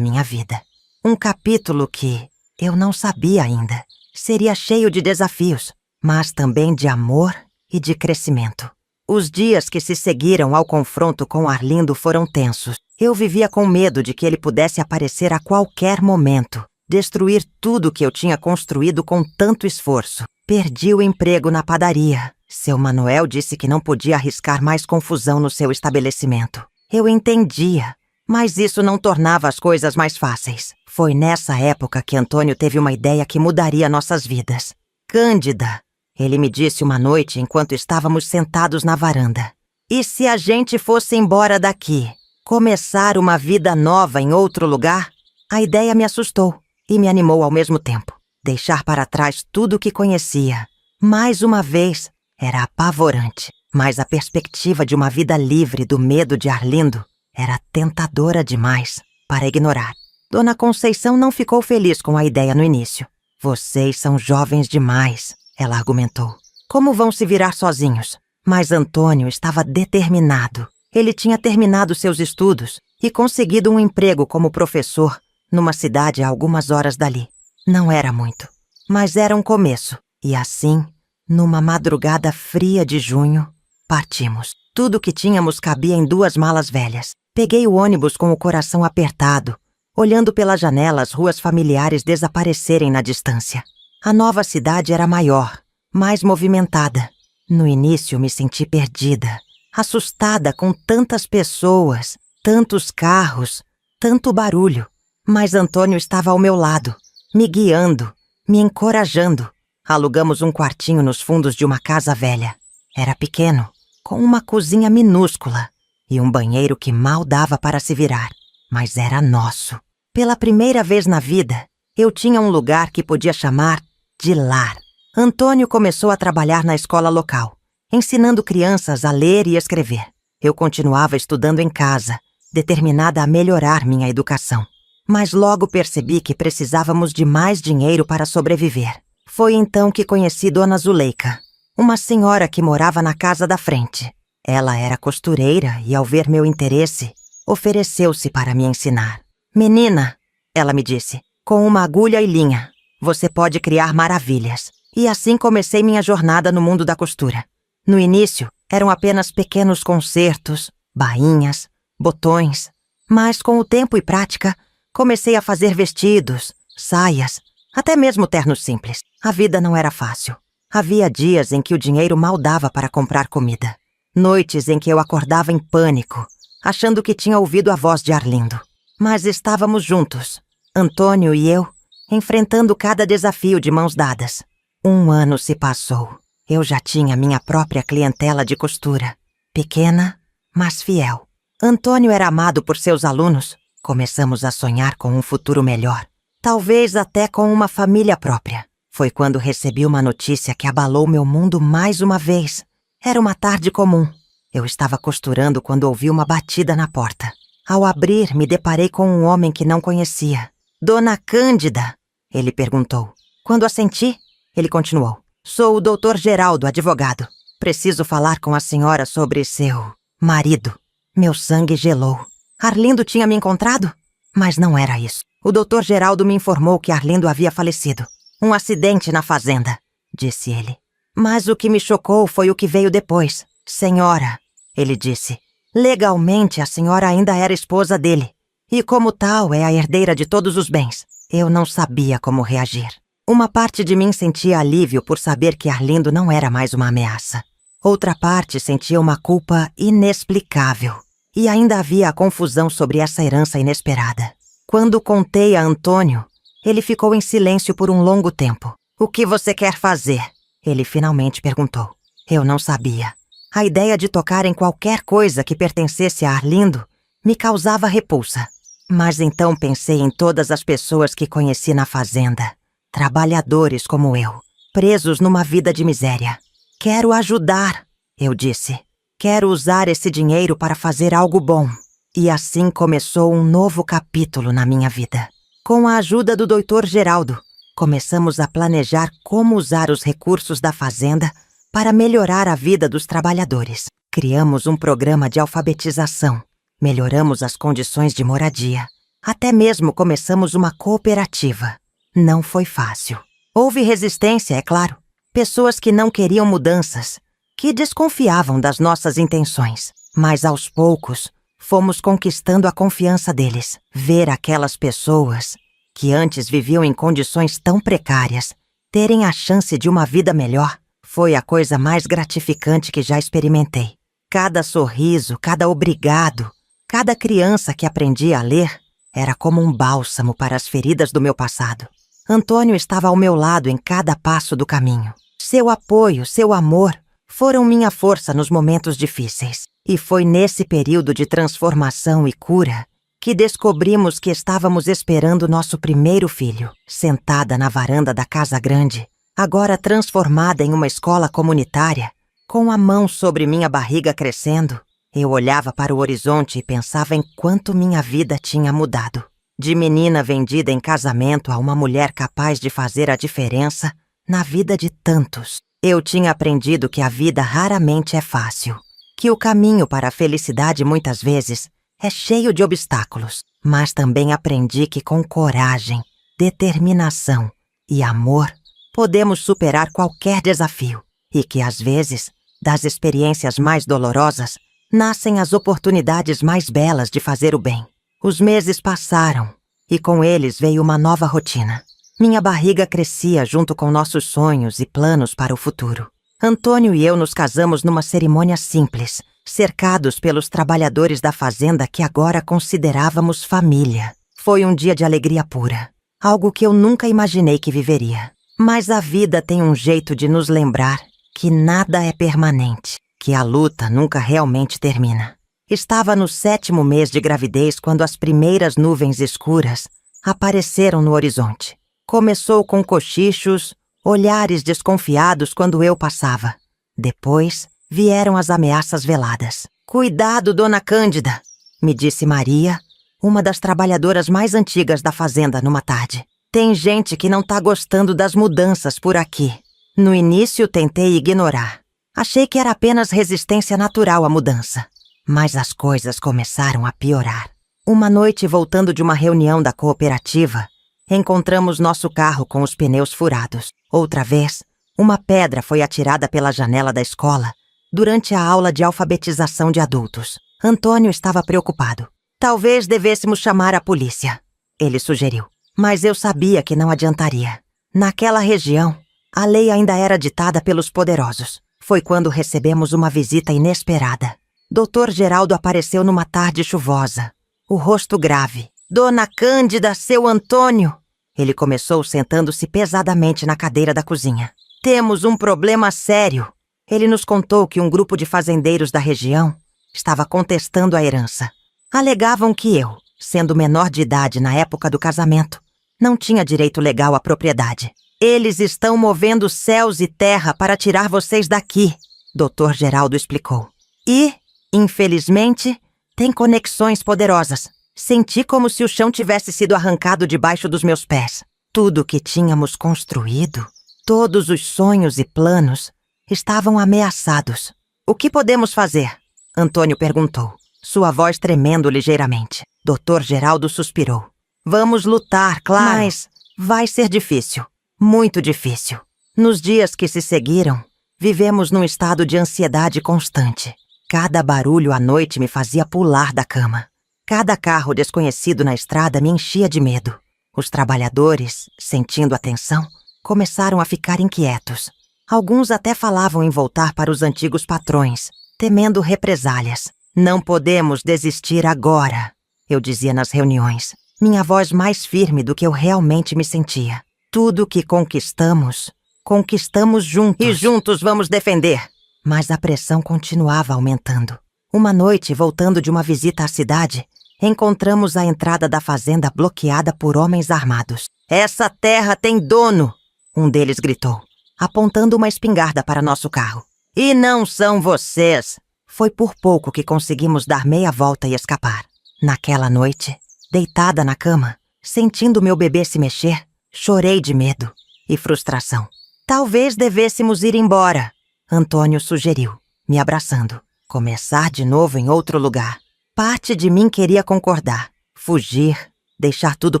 minha vida. Um capítulo que eu não sabia ainda. Seria cheio de desafios, mas também de amor e de crescimento. Os dias que se seguiram ao confronto com Arlindo foram tensos. Eu vivia com medo de que ele pudesse aparecer a qualquer momento, destruir tudo que eu tinha construído com tanto esforço. Perdi o emprego na padaria. Seu Manuel disse que não podia arriscar mais confusão no seu estabelecimento. Eu entendia, mas isso não tornava as coisas mais fáceis. Foi nessa época que Antônio teve uma ideia que mudaria nossas vidas. Cândida, ele me disse uma noite enquanto estávamos sentados na varanda. E se a gente fosse embora daqui? Começar uma vida nova em outro lugar? A ideia me assustou e me animou ao mesmo tempo. Deixar para trás tudo o que conhecia. Mais uma vez, era apavorante. Mas a perspectiva de uma vida livre do medo de Arlindo era tentadora demais para ignorar. Dona Conceição não ficou feliz com a ideia no início. Vocês são jovens demais, ela argumentou. Como vão se virar sozinhos? Mas Antônio estava determinado. Ele tinha terminado seus estudos e conseguido um emprego como professor numa cidade a algumas horas dali. Não era muito, mas era um começo. E assim, numa madrugada fria de junho, partimos. Tudo o que tínhamos cabia em 2 malas velhas. Peguei o ônibus com o coração apertado, olhando pela janela as ruas familiares desaparecerem na distância. A nova cidade era maior, mais movimentada. No início me senti perdida, assustada com tantas pessoas, tantos carros, tanto barulho. Mas Antônio estava ao meu lado, me guiando, me encorajando. Alugamos um quartinho nos fundos de uma casa velha. Era pequeno, com uma cozinha minúscula e um banheiro que mal dava para se virar, mas era nosso. Pela primeira vez na vida, eu tinha um lugar que podia chamar de lar. Antônio começou a trabalhar na escola local, ensinando crianças a ler e escrever. Eu continuava estudando em casa, determinada a melhorar minha educação. Mas logo percebi que precisávamos de mais dinheiro para sobreviver. Foi então que conheci Dona Zuleika, uma senhora que morava na casa da frente. Ela era costureira e, ao ver meu interesse, ofereceu-se para me ensinar. Menina, ela me disse, com uma agulha e linha, você pode criar maravilhas. E assim comecei minha jornada no mundo da costura. No início, eram apenas pequenos consertos, bainhas, botões. Mas com o tempo e prática, comecei a fazer vestidos, saias, até mesmo ternos simples. A vida não era fácil. Havia dias em que o dinheiro mal dava para comprar comida. Noites em que eu acordava em pânico, achando que tinha ouvido a voz de Arlindo. Mas estávamos juntos, Antônio e eu, enfrentando cada desafio de mãos dadas. 1 ano se passou. Eu já tinha minha própria clientela de costura. Pequena, mas fiel. Antônio era amado por seus alunos. Começamos a sonhar com um futuro melhor. Talvez até com uma família própria. Foi quando recebi uma notícia que abalou meu mundo mais uma vez. Era uma tarde comum. Eu estava costurando quando ouvi uma batida na porta. Ao abrir, me deparei com um homem que não conhecia. Dona Cândida? Ele perguntou. Quando assenti, ele continuou. Sou o Dr. Geraldo, advogado. Preciso falar com a senhora sobre seu marido. Meu sangue gelou. Arlindo tinha me encontrado? Mas não era isso. O Dr. Geraldo me informou que Arlindo havia falecido. Um acidente na fazenda, disse ele. Mas o que me chocou foi o que veio depois. Senhora, ele disse, legalmente a senhora ainda era esposa dele. E como tal, é a herdeira de todos os bens. Eu não sabia como reagir. Uma parte de mim sentia alívio por saber que Arlindo não era mais uma ameaça. Outra parte sentia uma culpa inexplicável. E ainda havia a confusão sobre essa herança inesperada. Quando contei a Antônio, Ele ficou em silêncio por um longo tempo. O que você quer fazer? Ele finalmente perguntou. Eu não sabia. A ideia de tocar em qualquer coisa que pertencesse a Arlindo me causava repulsa. Mas então pensei em todas as pessoas que conheci na fazenda. Trabalhadores como eu, presos numa vida de miséria. Quero ajudar, eu disse. Quero usar esse dinheiro para fazer algo bom. E assim começou um novo capítulo na minha vida. Com a ajuda do Dr. Geraldo, começamos a planejar como usar os recursos da fazenda para melhorar a vida dos trabalhadores. Criamos um programa de alfabetização, melhoramos as condições de moradia. Até mesmo começamos uma cooperativa. Não foi fácil. Houve resistência, é claro. Pessoas que não queriam mudanças, que desconfiavam das nossas intenções. Mas aos poucos, fomos conquistando a confiança deles. Ver aquelas pessoas que antes viviam em condições tão precárias terem a chance de uma vida melhor foi a coisa mais gratificante que já experimentei. Cada sorriso, cada obrigado, cada criança que aprendia a ler era como um bálsamo para as feridas do meu passado. Antônio estava ao meu lado em cada passo do caminho. Seu apoio, seu amor foram minha força nos momentos difíceis. E foi nesse período de transformação e cura que descobrimos que estávamos esperando nosso primeiro filho. Sentada na varanda da casa grande, agora transformada em uma escola comunitária, com a mão sobre minha barriga crescendo, eu olhava para o horizonte e pensava em quanto minha vida tinha mudado. De menina vendida em casamento a uma mulher capaz de fazer a diferença na vida de tantos. Eu tinha aprendido que a vida raramente é fácil, que o caminho para a felicidade muitas vezes é cheio de obstáculos, mas também aprendi que com coragem, determinação e amor podemos superar qualquer desafio e que às vezes, das experiências mais dolorosas, nascem as oportunidades mais belas de fazer o bem. Os meses passaram e com eles veio uma nova rotina. Minha barriga crescia junto com nossos sonhos e planos para o futuro. Antônio e eu nos casamos numa cerimônia simples, cercados pelos trabalhadores da fazenda que agora considerávamos família. Foi um dia de alegria pura, algo que eu nunca imaginei que viveria. Mas a vida tem um jeito de nos lembrar que nada é permanente, que a luta nunca realmente termina. Estava no 7º mês de gravidez quando as primeiras nuvens escuras apareceram no horizonte. Começou com cochichos, olhares desconfiados quando eu passava. Depois, vieram as ameaças veladas. "Cuidado, dona Cândida", me disse Maria, uma das trabalhadoras mais antigas da fazenda numa tarde. "Tem gente que não tá gostando das mudanças por aqui." No início, tentei ignorar. Achei que era apenas resistência natural à mudança. Mas as coisas começaram a piorar. Uma noite, voltando de uma reunião da cooperativa, encontramos nosso carro com os pneus furados. Outra vez, uma pedra foi atirada pela janela da escola durante a aula de alfabetização de adultos. Antônio estava preocupado. "Talvez devêssemos chamar a polícia", ele sugeriu. Mas eu sabia que não adiantaria. Naquela região, a lei ainda era ditada pelos poderosos. Foi quando recebemos uma visita inesperada. Dr. Geraldo apareceu numa tarde chuvosa, o rosto grave. "Dona Cândida, seu Antônio!" Ele começou sentando-se pesadamente na cadeira da cozinha. "Temos um problema sério." Ele nos contou que um grupo de fazendeiros da região estava contestando a herança. Alegavam que eu, sendo menor de idade na época do casamento, não tinha direito legal à propriedade. "Eles estão movendo céus e terra para tirar vocês daqui", Dr. Geraldo explicou. "E, infelizmente, tem conexões poderosas. Senti como se o chão tivesse sido arrancado debaixo dos meus pés. Tudo que tínhamos construído, todos os sonhos e planos, estavam ameaçados. "O que podemos fazer?" Antônio perguntou, sua voz tremendo ligeiramente. Dr. Geraldo suspirou. "Vamos lutar, claro, mas vai ser difícil, muito difícil." Nos dias que se seguiram, vivemos num estado de ansiedade constante. Cada barulho à noite me fazia pular da cama. Cada carro desconhecido na estrada me enchia de medo. Os trabalhadores, sentindo a tensão, começaram a ficar inquietos. Alguns até falavam em voltar para os antigos patrões, temendo represálias. "Não podemos desistir agora", eu dizia nas reuniões. minha voz mais firme do que eu realmente me sentia. Tudo que conquistamos, conquistamos juntos. E juntos vamos defender. Mas a pressão continuava aumentando. Uma noite, voltando de uma visita à cidade, encontramos a entrada da fazenda bloqueada por homens armados. Essa terra tem dono! Um deles gritou, apontando uma espingarda para nosso carro. E não são vocês! Foi por pouco que conseguimos dar meia volta e escapar. Naquela noite, deitada na cama, sentindo meu bebê se mexer, chorei de medo e frustração. Talvez devêssemos ir embora, Antônio sugeriu, me abraçando. Começar de novo em outro lugar. Parte de mim queria concordar. Fugir, deixar tudo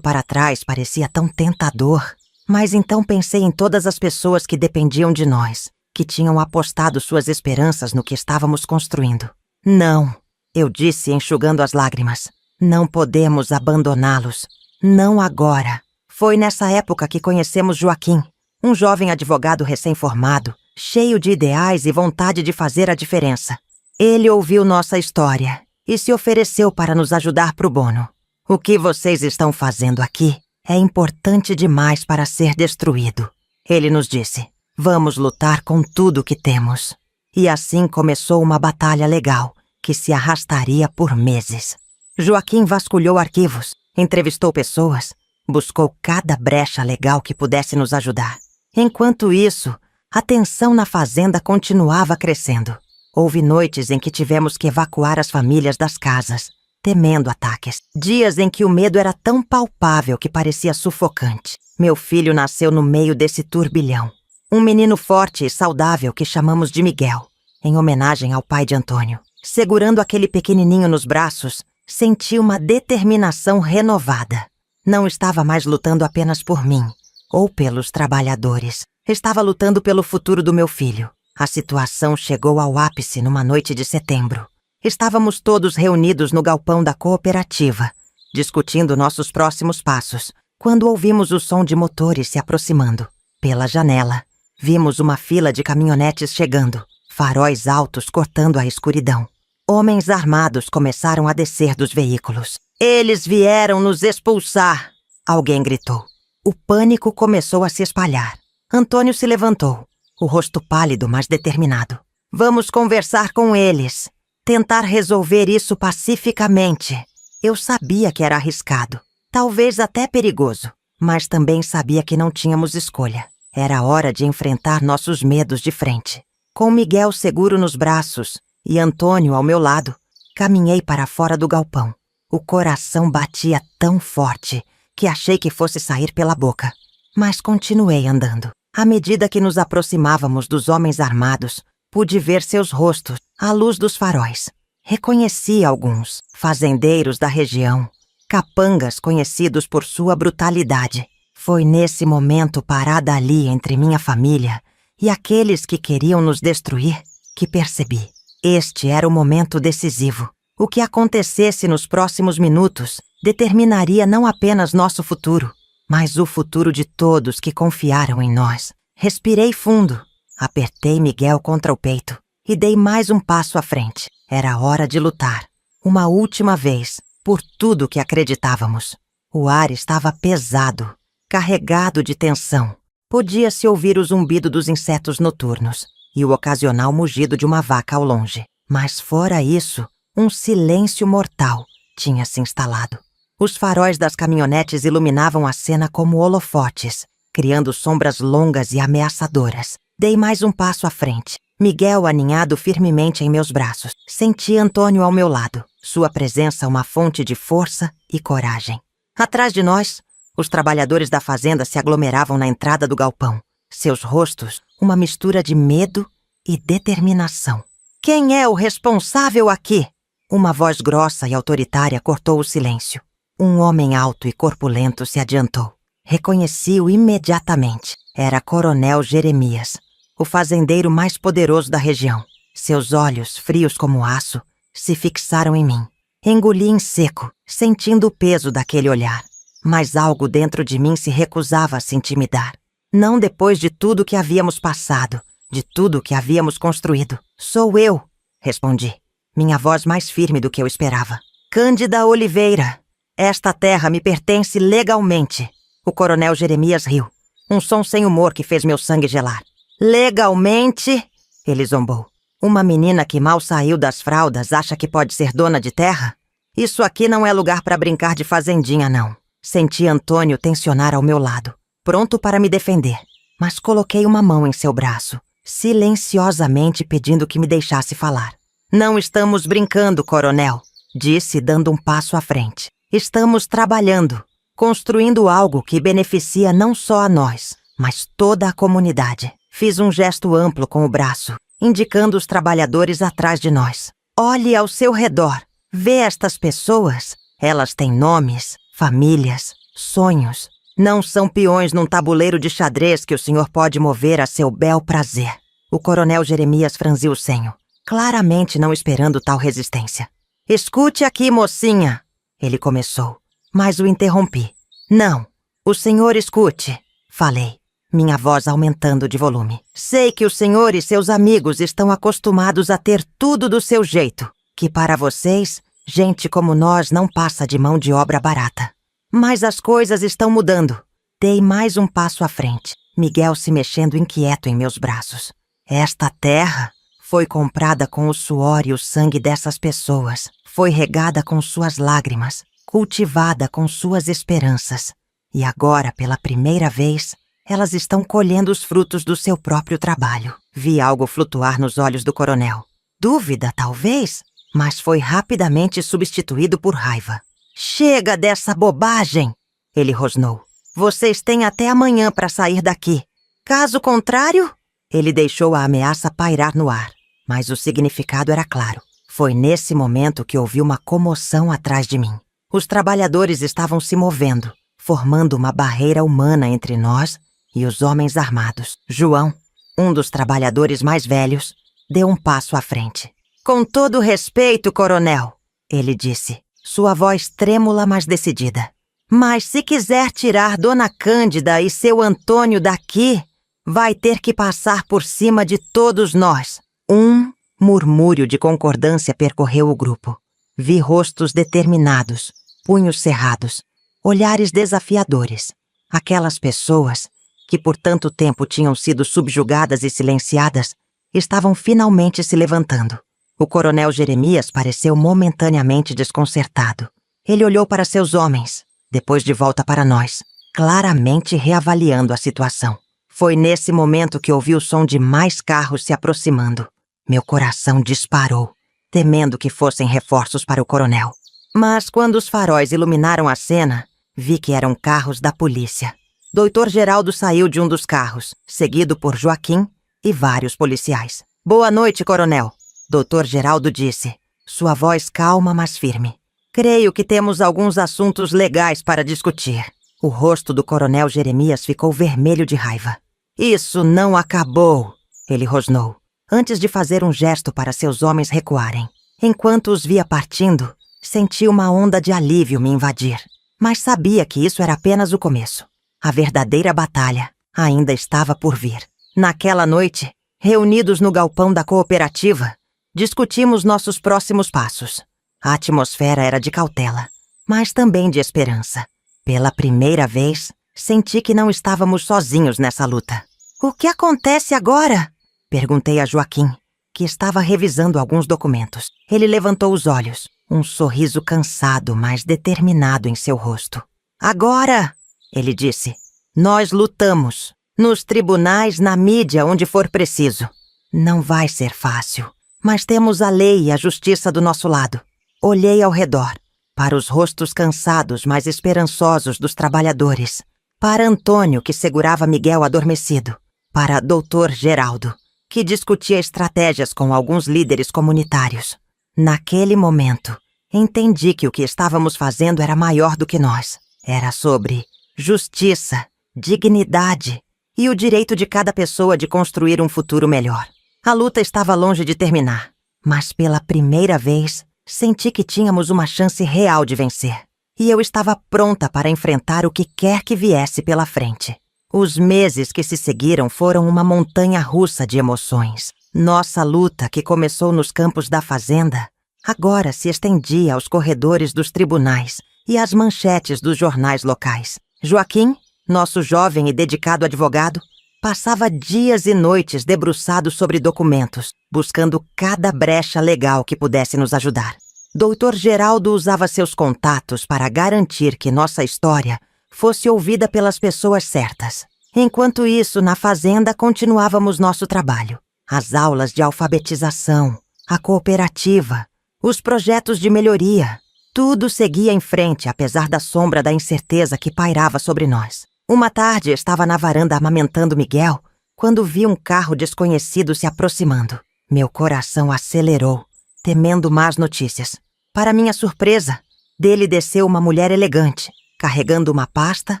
para trás parecia tão tentador. Mas então pensei em todas as pessoas que dependiam de nós, que tinham apostado suas esperanças no que estávamos construindo. Não, eu disse enxugando as lágrimas. Não podemos abandoná-los. Não agora. Foi nessa época que conhecemos Joaquim, um jovem advogado recém-formado, cheio de ideais e vontade de fazer a diferença. Ele ouviu nossa história e se ofereceu para nos ajudar pro bono. O que vocês estão fazendo aqui é importante demais para ser destruído. Ele nos disse, vamos lutar com tudo que temos. E assim começou uma batalha legal, que se arrastaria por meses. Joaquim vasculhou arquivos, entrevistou pessoas, buscou cada brecha legal que pudesse nos ajudar. Enquanto isso, a tensão na fazenda continuava crescendo. Houve noites em que tivemos que evacuar as famílias das casas, temendo ataques. Dias em que o medo era tão palpável que parecia sufocante. Meu filho nasceu no meio desse turbilhão. Um menino forte e saudável que chamamos de Miguel, em homenagem ao pai de Antônio. Segurando aquele pequenininho nos braços, senti uma determinação renovada. Não estava mais lutando apenas por mim, ou pelos trabalhadores. Estava lutando pelo futuro do meu filho. A situação chegou ao ápice numa noite de setembro. Estávamos todos reunidos no galpão da cooperativa, discutindo nossos próximos passos, quando ouvimos o som de motores se aproximando. Pela janela, vimos uma fila de caminhonetes chegando, faróis altos cortando a escuridão. Homens armados começaram a descer dos veículos. Eles vieram nos expulsar! Alguém gritou. O pânico começou a se espalhar. Antônio se levantou, o rosto pálido, mas determinado. Vamos conversar com eles. Tentar resolver isso pacificamente. Eu sabia que era arriscado, talvez até perigoso, mas também sabia que não tínhamos escolha. Era hora de enfrentar nossos medos de frente. Com Miguel seguro nos braços e Antônio ao meu lado, caminhei para fora do galpão. O coração batia tão forte que achei que fosse sair pela boca, mas continuei andando. À medida que nos aproximávamos dos homens armados, pude ver seus rostos à luz dos faróis. Reconheci alguns, fazendeiros da região, capangas conhecidos por sua brutalidade. Foi nesse momento, parada ali entre minha família e aqueles que queriam nos destruir, que percebi. Este era o momento decisivo. O que acontecesse nos próximos minutos determinaria não apenas nosso futuro, mas o futuro de todos que confiaram em nós. Respirei fundo, apertei Miguel contra o peito e dei mais um passo à frente. Era hora de lutar, uma última vez, por tudo que acreditávamos. O ar estava pesado, carregado de tensão. Podia-se ouvir o zumbido dos insetos noturnos e o ocasional mugido de uma vaca ao longe. Mas fora isso, um silêncio mortal tinha se instalado. Os faróis das caminhonetes iluminavam a cena como holofotes, criando sombras longas e ameaçadoras. Dei mais um passo à frente. Miguel aninhado firmemente em meus braços. Senti Antônio ao meu lado, sua presença uma fonte de força e coragem. Atrás de nós, os trabalhadores da fazenda se aglomeravam na entrada do galpão. Seus rostos, uma mistura de medo e determinação. Quem é o responsável aqui? Uma voz grossa e autoritária cortou o silêncio. Um homem alto e corpulento se adiantou. Reconheci-o imediatamente. Era Coronel Jeremias, o fazendeiro mais poderoso da região. Seus olhos, frios como aço, se fixaram em mim. Engoli em seco, sentindo o peso daquele olhar. Mas algo dentro de mim se recusava a se intimidar. Não depois de tudo que havíamos passado, de tudo que havíamos construído. Sou eu, respondi, minha voz mais firme do que eu esperava. Cândida Oliveira. Esta terra me pertence legalmente. O coronel Jeremias riu. Um som sem humor que fez meu sangue gelar. Legalmente? Ele zombou. Uma menina que mal saiu das fraldas acha que pode ser dona de terra? Isso aqui não é lugar para brincar de fazendinha, não. Senti Antônio tensionar ao meu lado, pronto para me defender. Mas coloquei uma mão em seu braço, silenciosamente pedindo que me deixasse falar. Não estamos brincando, coronel, disse dando um passo à frente. Estamos trabalhando, construindo algo que beneficia não só a nós, mas toda a comunidade. Fiz um gesto amplo com o braço, indicando os trabalhadores atrás de nós. Olhe ao seu redor. Vê estas pessoas? Elas têm nomes, famílias, sonhos. Não são peões num tabuleiro de xadrez que o senhor pode mover a seu bel prazer. O coronel Jeremias franziu o senho, claramente não esperando tal resistência. Escute aqui, mocinha, ele começou, mas o interrompi. Não, o senhor escute, falei, minha voz aumentando de volume. Sei que o senhor e seus amigos estão acostumados a ter tudo do seu jeito, que para vocês, gente como nós não passa de mão de obra barata. Mas as coisas estão mudando. Dei mais um passo à frente, Miguel se mexendo inquieto em meus braços. Esta terra foi comprada com o suor e o sangue dessas pessoas. Foi regada com suas lágrimas, cultivada com suas esperanças. E agora, pela primeira vez, elas estão colhendo os frutos do seu próprio trabalho. Vi algo flutuar nos olhos do coronel. Dúvida, talvez, mas foi rapidamente substituído por raiva. Chega dessa bobagem, ele rosnou. Vocês têm até amanhã para sair daqui. Caso contrário, ele deixou a ameaça pairar no ar, mas o significado era claro. Foi nesse momento que ouvi uma comoção atrás de mim. Os trabalhadores estavam se movendo, formando uma barreira humana entre nós e os homens armados. João, um dos trabalhadores mais velhos, deu um passo à frente. Com todo respeito, coronel, ele disse, sua voz trêmula, mas decidida. Mas se quiser tirar Dona Cândida e seu Antônio daqui, vai ter que passar por cima de todos nós. Um murmúrio de concordância percorreu o grupo. Vi rostos determinados, punhos cerrados, olhares desafiadores. Aquelas pessoas, que por tanto tempo tinham sido subjugadas e silenciadas, estavam finalmente se levantando. O coronel Jeremias pareceu momentaneamente desconcertado. Ele olhou para seus homens, depois de volta para nós, claramente reavaliando a situação. Foi nesse momento que ouvi o som de mais carros se aproximando. Meu coração disparou, temendo que fossem reforços para o coronel. Mas quando os faróis iluminaram a cena, vi que eram carros da polícia. Dr. Geraldo saiu de um dos carros, seguido por Joaquim e vários policiais. Boa noite, coronel. Dr. Geraldo disse, sua voz calma, mas firme. Creio que temos alguns assuntos legais para discutir. O rosto do coronel Jeremias ficou vermelho de raiva. Isso não acabou, ele rosnou, antes de fazer um gesto para seus homens recuarem. Enquanto os via partindo, senti uma onda de alívio me invadir. Mas sabia que isso era apenas o começo. A verdadeira batalha ainda estava por vir. Naquela noite, reunidos no galpão da cooperativa, discutimos nossos próximos passos. A atmosfera era de cautela, mas também de esperança. Pela primeira vez, senti que não estávamos sozinhos nessa luta. O que acontece agora? Perguntei a Joaquim, que estava revisando alguns documentos. Ele levantou os olhos, um sorriso cansado, mas determinado em seu rosto. Agora, ele disse, nós lutamos. Nos tribunais, na mídia, onde for preciso. Não vai ser fácil. Mas temos a lei e a justiça do nosso lado. Olhei ao redor, para os rostos cansados, mas esperançosos dos trabalhadores, para Antônio, que segurava Miguel adormecido, para Dr. Geraldo, que discutia estratégias com alguns líderes comunitários. Naquele momento, entendi que o que estávamos fazendo era maior do que nós. Era sobre justiça, dignidade e o direito de cada pessoa de construir um futuro melhor. A luta estava longe de terminar, mas pela primeira vez, senti que tínhamos uma chance real de vencer. E eu estava pronta para enfrentar o que quer que viesse pela frente. Os meses que se seguiram foram uma montanha-russa de emoções. Nossa luta, que começou nos campos da fazenda, agora se estendia aos corredores dos tribunais e as manchetes dos jornais locais. Joaquim, nosso jovem e dedicado advogado, passava dias e noites debruçado sobre documentos, buscando cada brecha legal que pudesse nos ajudar. Dr. Geraldo usava seus contatos para garantir que nossa história fosse ouvida pelas pessoas certas. Enquanto isso, na fazenda, continuávamos nosso trabalho. As aulas de alfabetização, a cooperativa, os projetos de melhoria. Tudo seguia em frente, apesar da sombra da incerteza que pairava sobre nós. Uma tarde, estava na varanda amamentando Miguel, quando vi um carro desconhecido se aproximando. Meu coração acelerou, temendo más notícias. Para minha surpresa, dele desceu uma mulher elegante, carregando uma pasta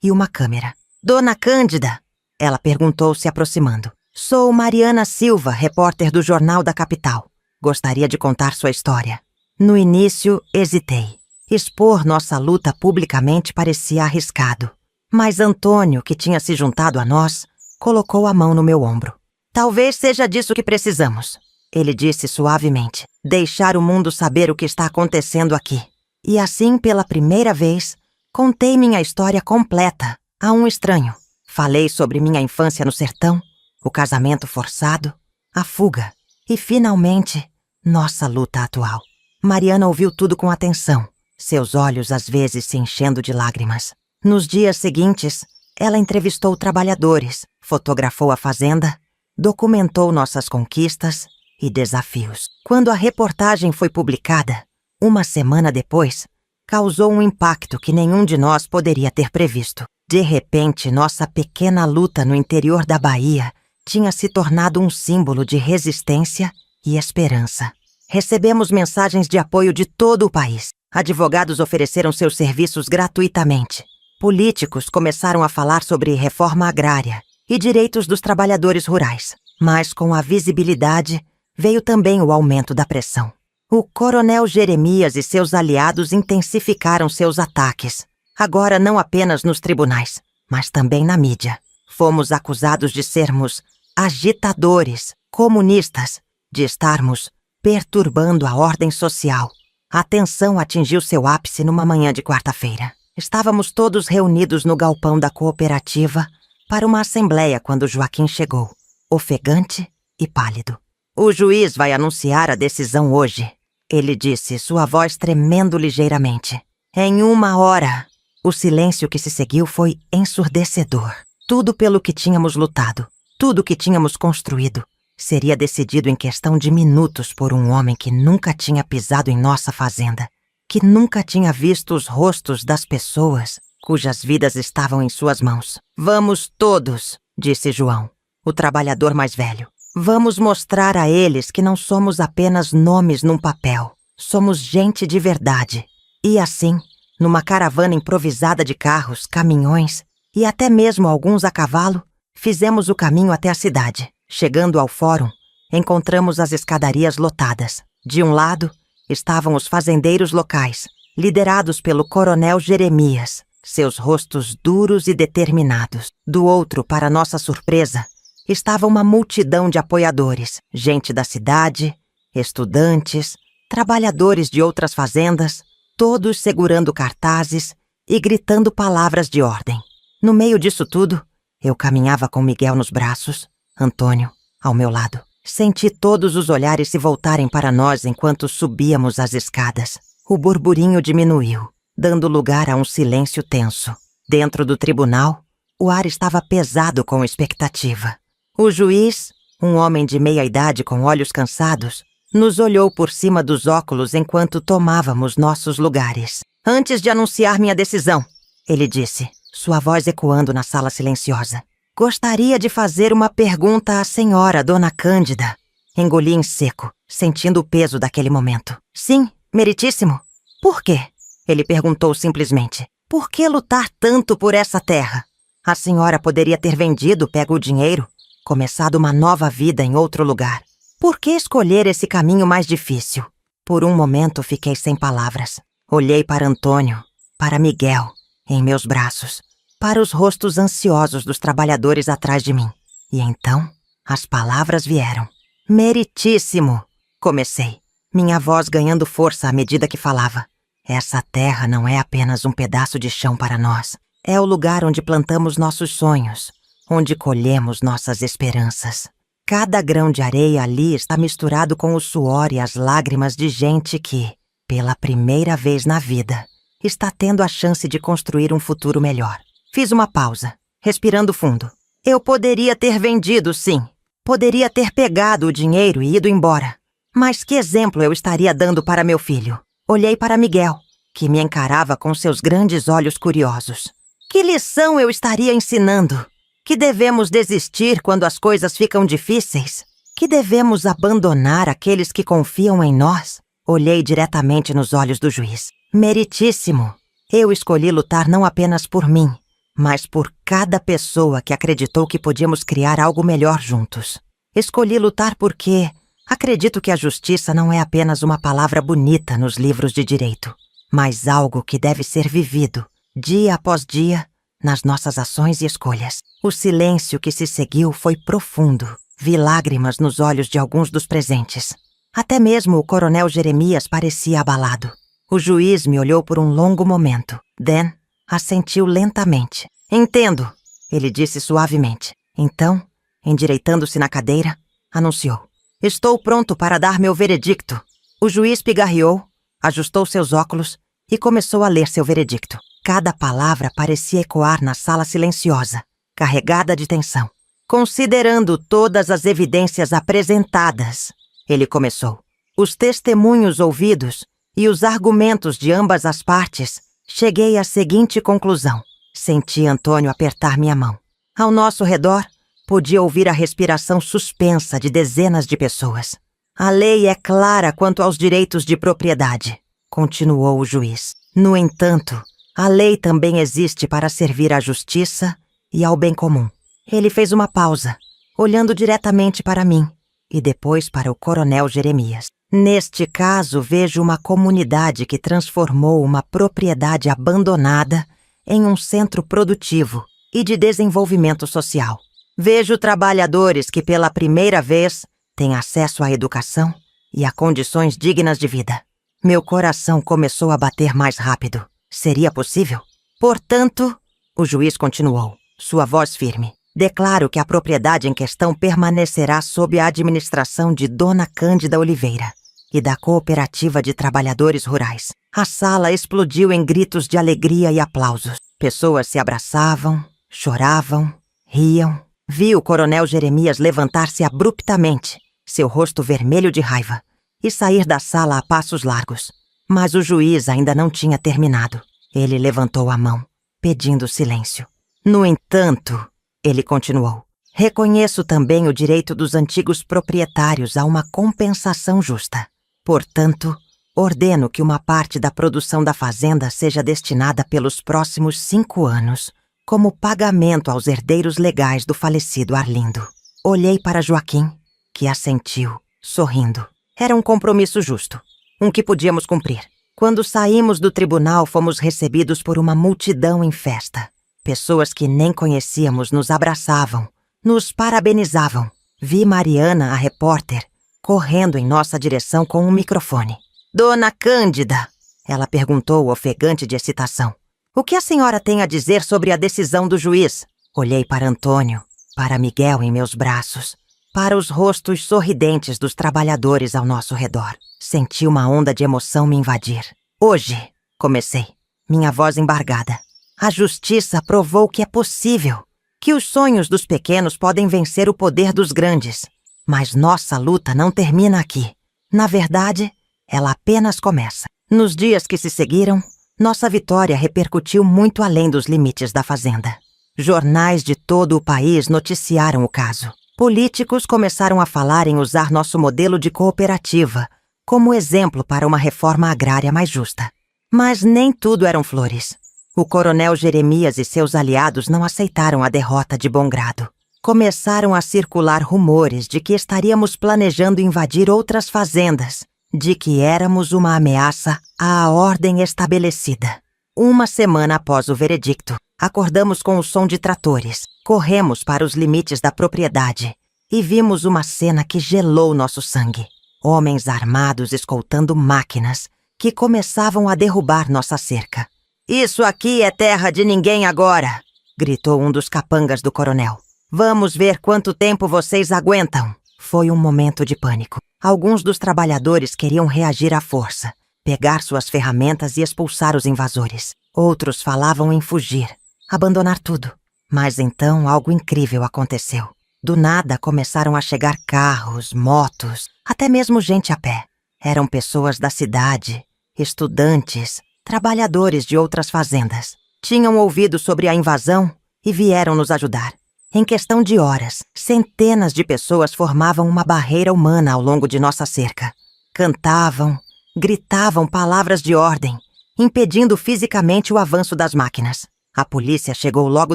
e uma câmera. Dona Cândida? Ela perguntou se aproximando. Sou Mariana Silva, repórter do Jornal da Capital. Gostaria de contar sua história. No início, hesitei. Expor nossa luta publicamente parecia arriscado. Mas Antônio, que tinha se juntado a nós, colocou a mão no meu ombro. Talvez seja disso que precisamos, ele disse suavemente. Deixar o mundo saber o que está acontecendo aqui. E assim, pela primeira vez, contei minha história completa a um estranho. Falei sobre minha infância no sertão, o casamento forçado, a fuga e, finalmente, nossa luta atual. Mariana ouviu tudo com atenção, seus olhos às vezes se enchendo de lágrimas. Nos dias seguintes, ela entrevistou trabalhadores, fotografou a fazenda, documentou nossas conquistas e desafios. Quando a reportagem foi publicada, uma semana depois, causou um impacto que nenhum de nós poderia ter previsto. De repente, nossa pequena luta no interior da Bahia tinha se tornado um símbolo de resistência e esperança. Recebemos mensagens de apoio de todo o país. Advogados ofereceram seus serviços gratuitamente. Políticos começaram a falar sobre reforma agrária e direitos dos trabalhadores rurais. Mas com a visibilidade, veio também o aumento da pressão. O coronel Jeremias e seus aliados intensificaram seus ataques, agora não apenas nos tribunais, mas também na mídia. Fomos acusados de sermos agitadores, comunistas, de estarmos perturbando a ordem social. A tensão atingiu seu ápice numa manhã de quarta-feira. Estávamos todos reunidos no galpão da cooperativa para uma assembleia quando Joaquim chegou, ofegante e pálido. O juiz vai anunciar a decisão hoje, ele disse, sua voz tremendo ligeiramente. Em 1 hora. O silêncio que se seguiu foi ensurdecedor. Tudo pelo que tínhamos lutado, tudo que tínhamos construído, seria decidido em questão de minutos por um homem que nunca tinha pisado em nossa fazenda, que nunca tinha visto os rostos das pessoas cujas vidas estavam em suas mãos. Vamos todos, disse João, o trabalhador mais velho. Vamos mostrar a eles que não somos apenas nomes num papel. Somos gente de verdade. E assim, numa caravana improvisada de carros, caminhões e até mesmo alguns a cavalo, fizemos o caminho até a cidade. Chegando ao fórum, encontramos as escadarias lotadas. De um lado, estavam os fazendeiros locais, liderados pelo coronel Jeremias, seus rostos duros e determinados. Do outro, para nossa surpresa, estava uma multidão de apoiadores, gente da cidade, estudantes, trabalhadores de outras fazendas, todos segurando cartazes e gritando palavras de ordem. No meio disso tudo, eu caminhava com Miguel nos braços, Antônio ao meu lado. Senti todos os olhares se voltarem para nós enquanto subíamos as escadas. O burburinho diminuiu, dando lugar a um silêncio tenso. Dentro do tribunal, o ar estava pesado com expectativa. O juiz, um homem de meia-idade com olhos cansados, nos olhou por cima dos óculos enquanto tomávamos nossos lugares. Antes de anunciar minha decisão, ele disse, sua voz ecoando na sala silenciosa. Gostaria de fazer uma pergunta à senhora, Dona Cândida. Engoli em seco, sentindo o peso daquele momento. Sim, meritíssimo. Por quê? Ele perguntou simplesmente. Por que lutar tanto por essa terra? A senhora poderia ter vendido, pego o dinheiro, começado uma nova vida em outro lugar. Por que escolher esse caminho mais difícil? Por um momento fiquei sem palavras. Olhei para Antônio, para Miguel, em meus braços, para os rostos ansiosos dos trabalhadores atrás de mim. E então, as palavras vieram. Meritíssimo! Comecei, minha voz ganhando força à medida que falava. Essa terra não é apenas um pedaço de chão para nós. É o lugar onde plantamos nossos sonhos, onde colhemos nossas esperanças. Cada grão de areia ali está misturado com o suor e as lágrimas de gente que, pela primeira vez na vida, está tendo a chance de construir um futuro melhor. Fiz uma pausa, respirando fundo. Eu poderia ter vendido, sim. Poderia ter pegado o dinheiro e ido embora. Mas que exemplo eu estaria dando para meu filho? Olhei para Miguel, que me encarava com seus grandes olhos curiosos. Que lição eu estaria ensinando? Que devemos desistir quando as coisas ficam difíceis? Que devemos abandonar aqueles que confiam em nós? Olhei diretamente nos olhos do juiz. Meritíssimo! Eu escolhi lutar não apenas por mim, mas por cada pessoa que acreditou que podíamos criar algo melhor juntos. Escolhi lutar porque acredito que a justiça não é apenas uma palavra bonita nos livros de direito, mas algo que deve ser vivido, dia após dia, nas nossas ações e escolhas. O silêncio que se seguiu foi profundo. Vi lágrimas nos olhos de alguns dos presentes. Até mesmo o coronel Jeremias parecia abalado. O juiz me olhou por um longo momento. Dan assentiu lentamente. Entendo, ele disse suavemente. Então, endireitando-se na cadeira, anunciou. Estou pronto para dar meu veredicto. O juiz pigarreou, ajustou seus óculos e começou a ler seu veredicto. Cada palavra parecia ecoar na sala silenciosa, carregada de tensão. Considerando todas as evidências apresentadas, ele começou. Os testemunhos ouvidos e os argumentos de ambas as partes, cheguei à seguinte conclusão. Senti Antônio apertar minha mão. Ao nosso redor, podia ouvir a respiração suspensa de dezenas de pessoas. A lei é clara quanto aos direitos de propriedade, continuou o juiz. No entanto, a lei também existe para servir à justiça e ao bem comum. Ele fez uma pausa, olhando diretamente para mim e depois para o coronel Jeremias. Neste caso, vejo uma comunidade que transformou uma propriedade abandonada em um centro produtivo e de desenvolvimento social. Vejo trabalhadores que pela primeira vez têm acesso à educação e a condições dignas de vida. Meu coração começou a bater mais rápido. Seria possível? Portanto, o juiz continuou, sua voz firme. Declaro que a propriedade em questão permanecerá sob a administração de Dona Cândida Oliveira e da Cooperativa de Trabalhadores Rurais. A sala explodiu em gritos de alegria e aplausos. Pessoas se abraçavam, choravam, riam. Vi o coronel Jeremias levantar-se abruptamente, seu rosto vermelho de raiva, e sair da sala a passos largos. Mas o juiz ainda não tinha terminado. Ele levantou a mão, pedindo silêncio. No entanto, ele continuou, reconheço também o direito dos antigos proprietários a uma compensação justa. Portanto, ordeno que uma parte da produção da fazenda seja destinada pelos próximos 5 anos como pagamento aos herdeiros legais do falecido Arlindo. Olhei para Joaquim, que assentiu, sorrindo. Era um compromisso justo, um que podíamos cumprir. Quando saímos do tribunal, fomos recebidos por uma multidão em festa. Pessoas que nem conhecíamos nos abraçavam, nos parabenizavam. Vi Mariana, a repórter, correndo em nossa direção com um microfone. Dona Cândida, ela perguntou, ofegante de excitação. O que a senhora tem a dizer sobre a decisão do juiz? Olhei para Antônio, para Miguel em meus braços, para os rostos sorridentes dos trabalhadores ao nosso redor. Senti uma onda de emoção me invadir. Hoje, comecei, minha voz embargada. A justiça provou que é possível, que os sonhos dos pequenos podem vencer o poder dos grandes. Mas nossa luta não termina aqui. Na verdade, ela apenas começa. Nos dias que se seguiram, nossa vitória repercutiu muito além dos limites da fazenda. Jornais de todo o país noticiaram o caso. Políticos começaram a falar em usar nosso modelo de cooperativa como exemplo para uma reforma agrária mais justa. Mas nem tudo eram flores. O coronel Jeremias e seus aliados não aceitaram a derrota de bom grado. Começaram a circular rumores de que estaríamos planejando invadir outras fazendas, de que éramos uma ameaça à ordem estabelecida. Uma semana após o veredicto, acordamos com o som de tratores, corremos para os limites da propriedade e vimos uma cena que gelou nosso sangue. Homens armados escoltando máquinas que começavam a derrubar nossa cerca. "Isso aqui é terra de ninguém agora!" gritou um dos capangas do coronel. "Vamos ver quanto tempo vocês aguentam!" Foi um momento de pânico. Alguns dos trabalhadores queriam reagir à força, pegar suas ferramentas e expulsar os invasores. Outros falavam em fugir, abandonar tudo. Mas então algo incrível aconteceu. Do nada começaram a chegar carros, motos, até mesmo gente a pé. Eram pessoas da cidade, estudantes, trabalhadores de outras fazendas. Tinham ouvido sobre a invasão e vieram nos ajudar. Em questão de horas, centenas de pessoas formavam uma barreira humana ao longo de nossa cerca. Cantavam, gritavam palavras de ordem, impedindo fisicamente o avanço das máquinas. A polícia chegou logo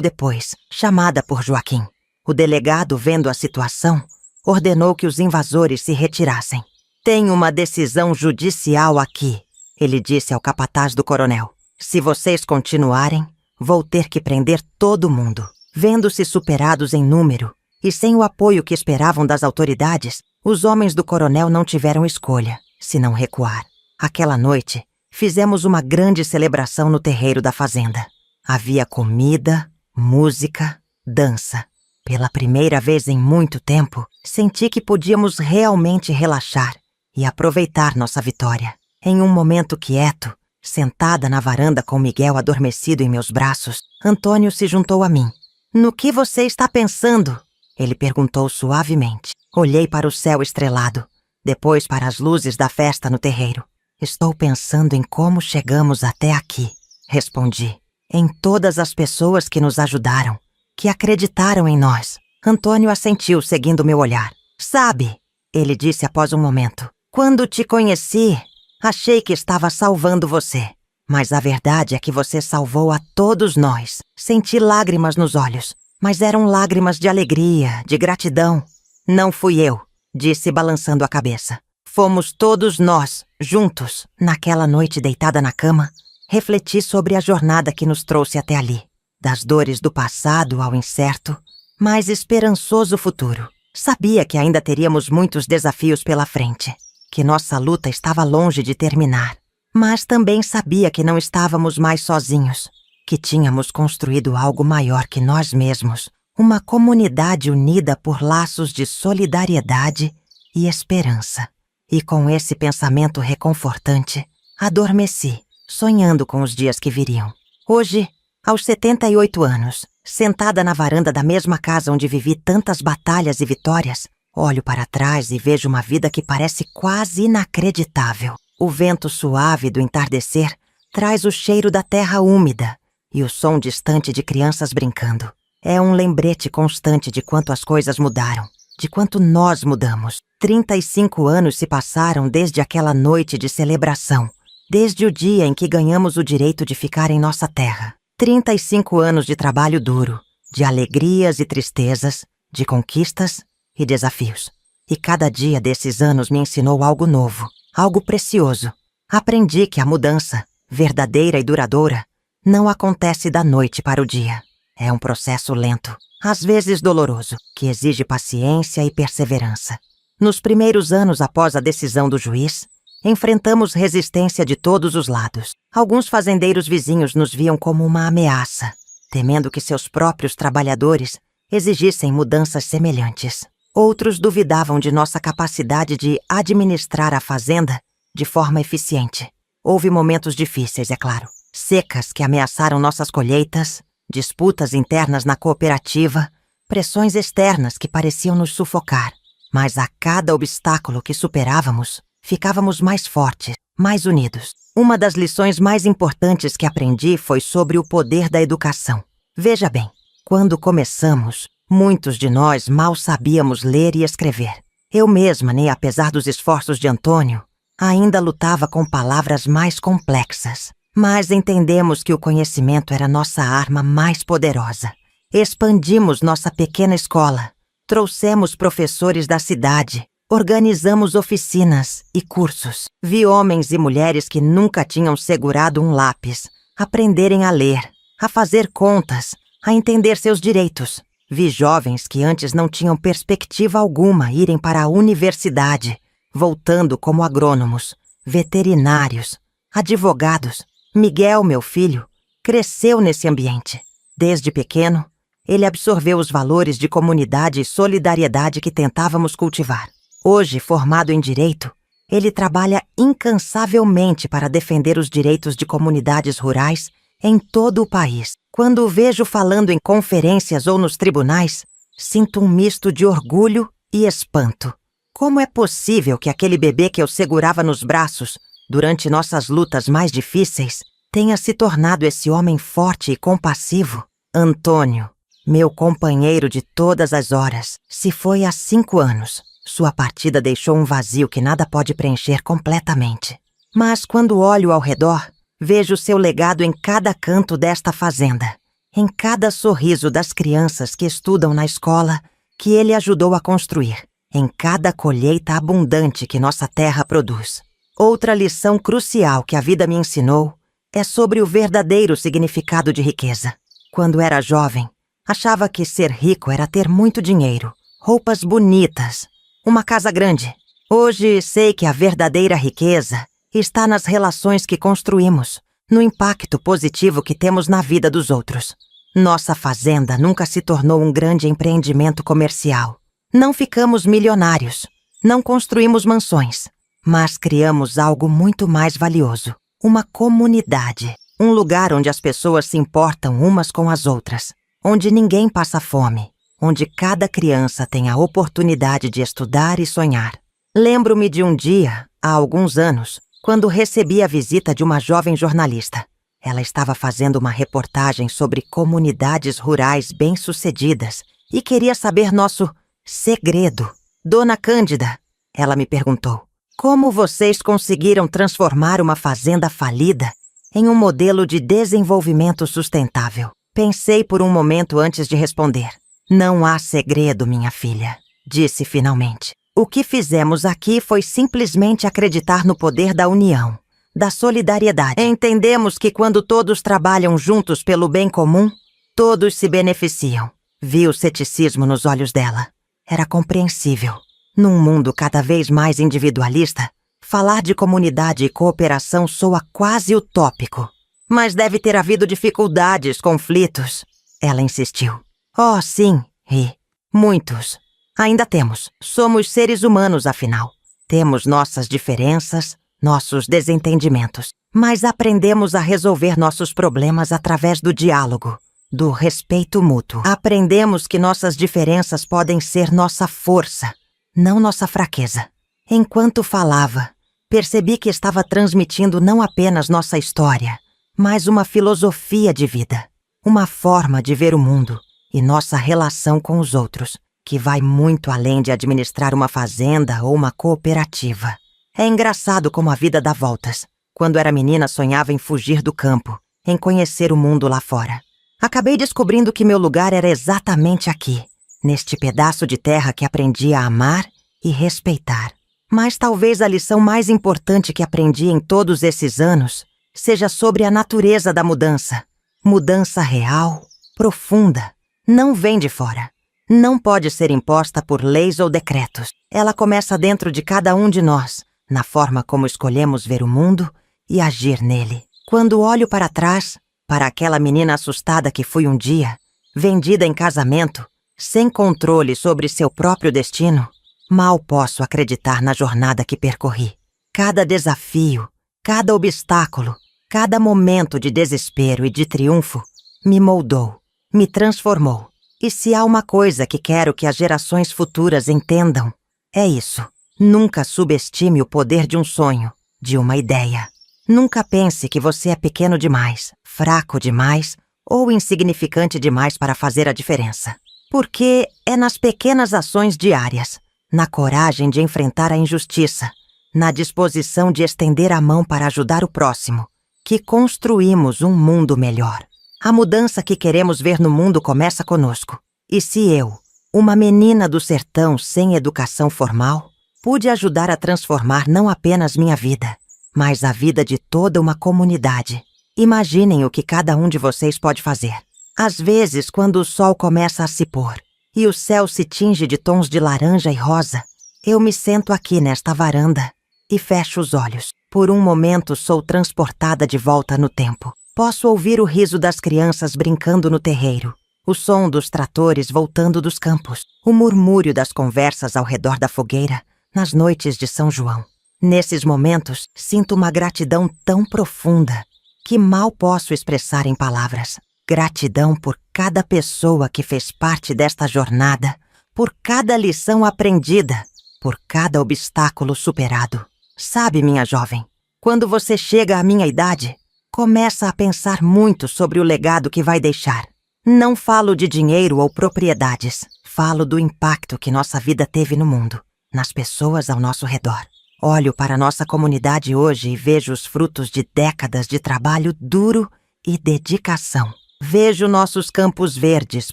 depois, chamada por Joaquim. O delegado, vendo a situação, ordenou que os invasores se retirassem. "Tem uma decisão judicial aqui", ele disse ao capataz do coronel. "Se vocês continuarem, vou ter que prender todo mundo." Vendo-se superados em número e sem o apoio que esperavam das autoridades, os homens do coronel não tiveram escolha, senão recuar. Aquela noite, fizemos uma grande celebração no terreiro da fazenda. Havia comida, música, dança. Pela primeira vez em muito tempo, senti que podíamos realmente relaxar e aproveitar nossa vitória. Em um momento quieto, sentada na varanda com Miguel adormecido em meus braços, Antônio se juntou a mim. "No que você está pensando?" ele perguntou suavemente. Olhei para o céu estrelado, depois para as luzes da festa no terreiro. "Estou pensando em como chegamos até aqui", respondi. "Em todas as pessoas que nos ajudaram, que acreditaram em nós." Antônio assentiu, seguindo meu olhar. "Sabe", ele disse após um momento, "quando te conheci, achei que estava salvando você. Mas a verdade é que você salvou a todos nós." Senti lágrimas nos olhos, mas eram lágrimas de alegria, de gratidão. "Não fui eu", disse balançando a cabeça. "Fomos todos nós, juntos." Naquela noite deitada na cama, refleti sobre a jornada que nos trouxe até ali. Das dores do passado ao incerto, mas esperançoso futuro. Sabia que ainda teríamos muitos desafios pela frente, que nossa luta estava longe de terminar. Mas também sabia que não estávamos mais sozinhos, que tínhamos construído algo maior que nós mesmos, uma comunidade unida por laços de solidariedade e esperança. E com esse pensamento reconfortante, adormeci, sonhando com os dias que viriam. Hoje, aos 78 anos, sentada na varanda da mesma casa onde vivi tantas batalhas e vitórias, olho para trás e vejo uma vida que parece quase inacreditável. O vento suave do entardecer traz o cheiro da terra úmida e o som distante de crianças brincando. É um lembrete constante de quanto as coisas mudaram, de quanto nós mudamos. 35 anos se passaram desde aquela noite de celebração, desde o dia em que ganhamos o direito de ficar em nossa terra. 35 anos de trabalho duro, de alegrias e tristezas, de conquistas e desafios. E cada dia desses anos me ensinou algo novo, algo precioso. Aprendi que a mudança, verdadeira e duradoura, não acontece da noite para o dia. É um processo lento, às vezes doloroso, que exige paciência e perseverança. Nos primeiros anos após a decisão do juiz, enfrentamos resistência de todos os lados. Alguns fazendeiros vizinhos nos viam como uma ameaça, temendo que seus próprios trabalhadores exigissem mudanças semelhantes. Outros duvidavam de nossa capacidade de administrar a fazenda de forma eficiente. Houve momentos difíceis, é claro. Secas que ameaçaram nossas colheitas, disputas internas na cooperativa, pressões externas que pareciam nos sufocar. Mas a cada obstáculo que superávamos, ficávamos mais fortes, mais unidos. Uma das lições mais importantes que aprendi foi sobre o poder da educação. Veja bem, quando começamos, muitos de nós mal sabíamos ler e escrever. Eu mesma, nem apesar dos esforços de Antônio, ainda lutava com palavras mais complexas. Mas entendemos que o conhecimento era nossa arma mais poderosa. Expandimos nossa pequena escola, trouxemos professores da cidade, organizamos oficinas e cursos. Vi homens e mulheres que nunca tinham segurado um lápis aprenderem a ler, a fazer contas, a entender seus direitos. Vi jovens que antes não tinham perspectiva alguma irem para a universidade, voltando como agrônomos, veterinários, advogados. Miguel, meu filho, cresceu nesse ambiente. Desde pequeno, ele absorveu os valores de comunidade e solidariedade que tentávamos cultivar. Hoje, formado em Direito, ele trabalha incansavelmente para defender os direitos de comunidades rurais em todo o país. Quando o vejo falando em conferências ou nos tribunais, sinto um misto de orgulho e espanto. Como é possível que aquele bebê que eu segurava nos braços durante nossas lutas mais difíceis tenha se tornado esse homem forte e compassivo? Antônio, meu companheiro de todas as horas, se foi há 5 anos. Sua partida deixou um vazio que nada pode preencher completamente. Mas quando olho ao redor, vejo seu legado em cada canto desta fazenda, em cada sorriso das crianças que estudam na escola que ele ajudou a construir, em cada colheita abundante que nossa terra produz. Outra lição crucial que a vida me ensinou é sobre o verdadeiro significado de riqueza. Quando era jovem, achava que ser rico era ter muito dinheiro, roupas bonitas, uma casa grande. Hoje sei que a verdadeira riqueza está nas relações que construímos, no impacto positivo que temos na vida dos outros. Nossa fazenda nunca se tornou um grande empreendimento comercial. Não ficamos milionários, não construímos mansões, mas criamos algo muito mais valioso. Uma comunidade, um lugar onde as pessoas se importam umas com as outras, onde ninguém passa fome, onde cada criança tem a oportunidade de estudar e sonhar. Lembro-me de um dia, há alguns anos, quando recebi a visita de uma jovem jornalista. Ela estava fazendo uma reportagem sobre comunidades rurais bem-sucedidas e queria saber nosso segredo. Dona Cândida, ela me perguntou, como vocês conseguiram transformar uma fazenda falida em um modelo de desenvolvimento sustentável? Pensei por um momento antes de responder. Não há segredo, minha filha, disse finalmente. O que fizemos aqui foi simplesmente acreditar no poder da união, da solidariedade. Entendemos que quando todos trabalham juntos pelo bem comum, todos se beneficiam. Vi o ceticismo nos olhos dela. Era compreensível. Num mundo cada vez mais individualista, falar de comunidade e cooperação soa quase utópico. Mas deve ter havido dificuldades, conflitos. Ela insistiu. Oh, sim, e muitos. Ainda temos. Somos seres humanos, afinal. Temos nossas diferenças, nossos desentendimentos. Mas aprendemos a resolver nossos problemas através do diálogo, do respeito mútuo. Aprendemos que nossas diferenças podem ser nossa força, não nossa fraqueza. Enquanto falava, percebi que estava transmitindo não apenas nossa história, mas uma filosofia de vida, uma forma de ver o mundo e nossa relação com os outros, que vai muito além de administrar uma fazenda ou uma cooperativa. É engraçado como a vida dá voltas. Quando era menina, sonhava em fugir do campo, em conhecer o mundo lá fora. Acabei descobrindo que meu lugar era exatamente aqui, neste pedaço de terra que aprendi a amar e respeitar. Mas talvez a lição mais importante que aprendi em todos esses anos seja sobre a natureza da mudança. Mudança real, profunda. Não vem de fora. Não pode ser imposta por leis ou decretos. Ela começa dentro de cada um de nós, na forma como escolhemos ver o mundo e agir nele. Quando olho para trás, para aquela menina assustada que fui um dia, vendida em casamento, sem controle sobre seu próprio destino, mal posso acreditar na jornada que percorri. Cada desafio, cada obstáculo, cada momento de desespero e de triunfo me moldou, me transformou. E se há uma coisa que quero que as gerações futuras entendam, é isso. Nunca subestime o poder de um sonho, de uma ideia. Nunca pense que você é pequeno demais, fraco demais ou insignificante demais para fazer a diferença. Porque é nas pequenas ações diárias, na coragem de enfrentar a injustiça, na disposição de estender a mão para ajudar o próximo, que construímos um mundo melhor. A mudança que queremos ver no mundo começa conosco. E se eu, uma menina do sertão sem educação formal, pude ajudar a transformar não apenas minha vida, mas a vida de toda uma comunidade, imaginem o que cada um de vocês pode fazer. Às vezes, quando o sol começa a se pôr e o céu se tinge de tons de laranja e rosa, eu me sento aqui nesta varanda e fecho os olhos. Por um momento sou transportada de volta no tempo. Posso ouvir o riso das crianças brincando no terreiro, o som dos tratores voltando dos campos, o murmúrio das conversas ao redor da fogueira nas noites de São João. Nesses momentos, sinto uma gratidão tão profunda que mal posso expressar em palavras. Gratidão por cada pessoa que fez parte desta jornada, por cada lição aprendida, por cada obstáculo superado. Sabe, minha jovem, quando você chega à minha idade, começa a pensar muito sobre o legado que vai deixar. Não falo de dinheiro ou propriedades, falo do impacto que nossa vida teve no mundo, nas pessoas ao nosso redor. Olho para nossa comunidade hoje e vejo os frutos de décadas de trabalho duro e dedicação. Vejo nossos campos verdes,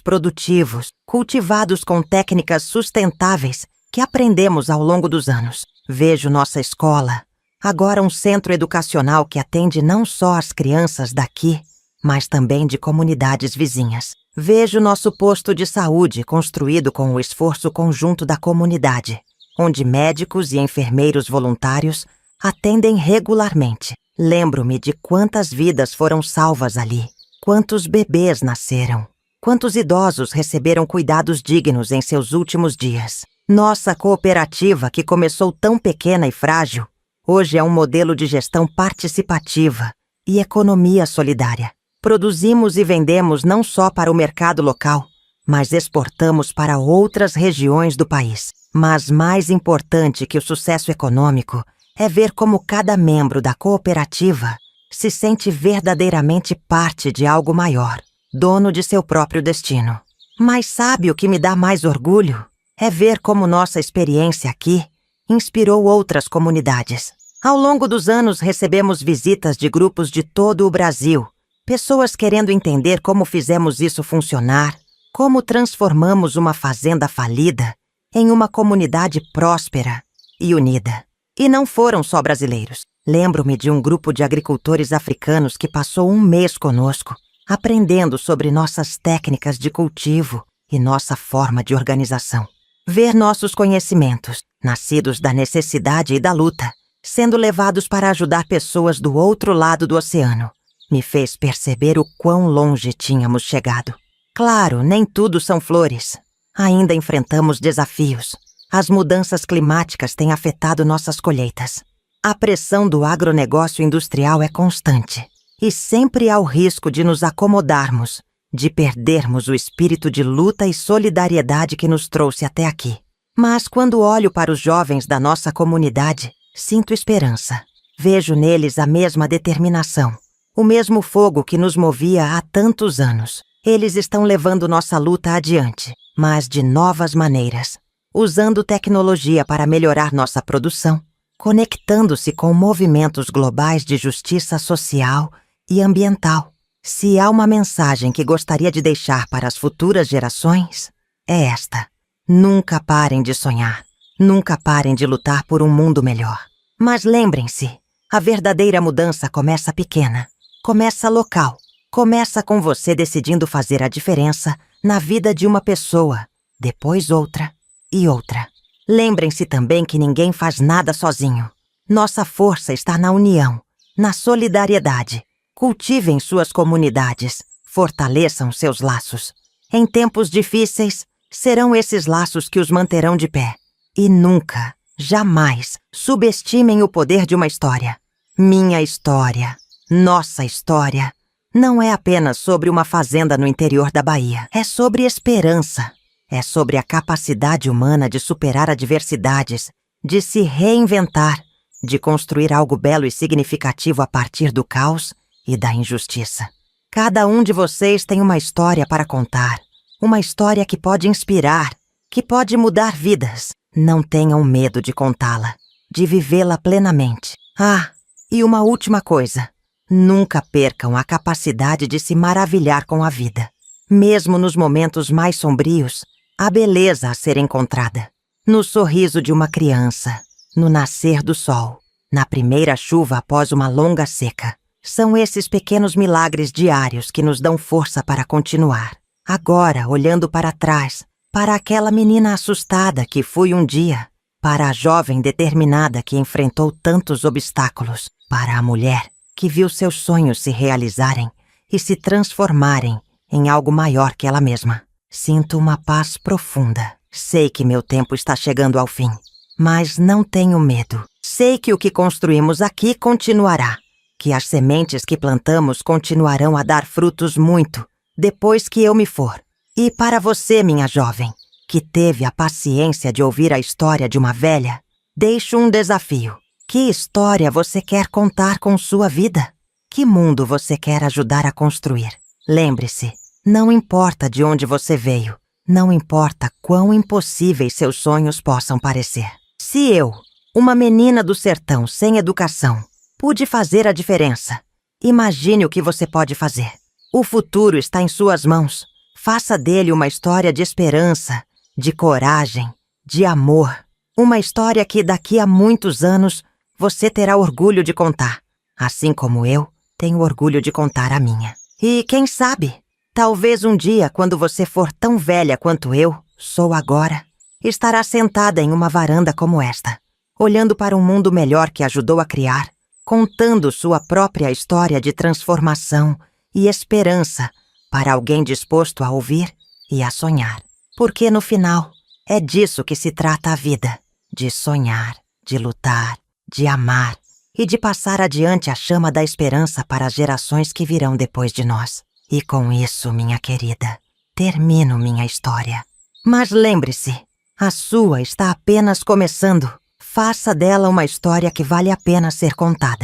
produtivos, cultivados com técnicas sustentáveis que aprendemos ao longo dos anos. Vejo nossa escola, agora um centro educacional que atende não só as crianças daqui, mas também de comunidades vizinhas. Vejo nosso posto de saúde construído com o esforço conjunto da comunidade, onde médicos e enfermeiros voluntários atendem regularmente. Lembro-me de quantas vidas foram salvas ali, quantos bebês nasceram, quantos idosos receberam cuidados dignos em seus últimos dias. Nossa cooperativa, que começou tão pequena e frágil, hoje é um modelo de gestão participativa e economia solidária. Produzimos e vendemos não só para o mercado local, mas exportamos para outras regiões do país. Mas mais importante que o sucesso econômico é ver como cada membro da cooperativa se sente verdadeiramente parte de algo maior, dono de seu próprio destino. Mas sabe o que me dá mais orgulho? É ver como nossa experiência aqui inspirou outras comunidades. Ao longo dos anos recebemos visitas de grupos de todo o Brasil, pessoas querendo entender como fizemos isso funcionar, como transformamos uma fazenda falida em uma comunidade próspera e unida. E não foram só brasileiros. Lembro-me de um grupo de agricultores africanos que passou um mês conosco, aprendendo sobre nossas técnicas de cultivo e nossa forma de organização. Ver nossos conhecimentos, nascidos da necessidade e da luta, sendo levados para ajudar pessoas do outro lado do oceano, me fez perceber o quão longe tínhamos chegado. Claro, nem tudo são flores. Ainda enfrentamos desafios. As mudanças climáticas têm afetado nossas colheitas. A pressão do agronegócio industrial é constante. E sempre há o risco de nos acomodarmos, de perdermos o espírito de luta e solidariedade que nos trouxe até aqui. Mas quando olho para os jovens da nossa comunidade, sinto esperança. Vejo neles a mesma determinação, o mesmo fogo que nos movia há tantos anos. Eles estão levando nossa luta adiante, mas de novas maneiras, usando tecnologia para melhorar nossa produção, conectando-se com movimentos globais de justiça social e ambiental. Se há uma mensagem que gostaria de deixar para as futuras gerações, é esta: nunca parem de sonhar, nunca parem de lutar por um mundo melhor. Mas lembrem-se, a verdadeira mudança começa pequena, começa local, começa com você decidindo fazer a diferença na vida de uma pessoa, depois outra e outra. Lembrem-se também que ninguém faz nada sozinho. Nossa força está na união, na solidariedade. Cultivem suas comunidades, fortaleçam seus laços. Em tempos difíceis, serão esses laços que os manterão de pé. E nunca, jamais, subestimem o poder de uma história. Minha história, nossa história, não é apenas sobre uma fazenda no interior da Bahia. É sobre esperança. É sobre a capacidade humana de superar adversidades, de se reinventar, de construir algo belo e significativo a partir do caos e da injustiça. Cada um de vocês tem uma história para contar, uma história que pode inspirar, que pode mudar vidas. Não tenham medo de contá-la, de vivê-la plenamente. Ah, e uma última coisa: nunca percam a capacidade de se maravilhar com a vida. Mesmo nos momentos mais sombrios, há beleza a ser encontrada. No sorriso de uma criança, no nascer do sol, na primeira chuva após uma longa seca. São esses pequenos milagres diários que nos dão força para continuar. Agora, olhando para trás, para aquela menina assustada que fui um dia, Para a jovem determinada que enfrentou tantos obstáculos. Para a mulher que viu seus sonhos se realizarem e se transformarem em algo maior que ela mesma. Sinto uma paz profunda. Sei que meu tempo está chegando ao fim, mas não tenho medo. Sei que o que construímos aqui continuará, que as sementes que plantamos continuarão a dar frutos muito depois que eu me for. E para você, minha jovem, que teve a paciência de ouvir a história de uma velha, deixo um desafio. Que história você quer contar com sua vida? Que mundo você quer ajudar a construir? Lembre-se, não importa de onde você veio, não importa quão impossíveis seus sonhos possam parecer. Se eu, uma menina do sertão sem educação, pude fazer a diferença, imagine o que você pode fazer. O futuro está em suas mãos. Faça dele uma história de esperança, de coragem, de amor. Uma história que daqui a muitos anos você terá orgulho de contar, assim como eu tenho orgulho de contar a minha. E quem sabe, talvez um dia, quando você for tão velha quanto eu sou agora, estará sentada em uma varanda como esta, olhando para um mundo melhor que ajudou a criar, contando sua própria história de transformação e esperança para alguém disposto a ouvir e a sonhar. Porque no final, é disso que se trata a vida, de sonhar, de lutar, de amar e de passar adiante a chama da esperança para as gerações que virão depois de nós. E com isso, minha querida, termino minha história. Mas lembre-se, a sua está apenas começando. Faça dela uma história que vale a pena ser contada.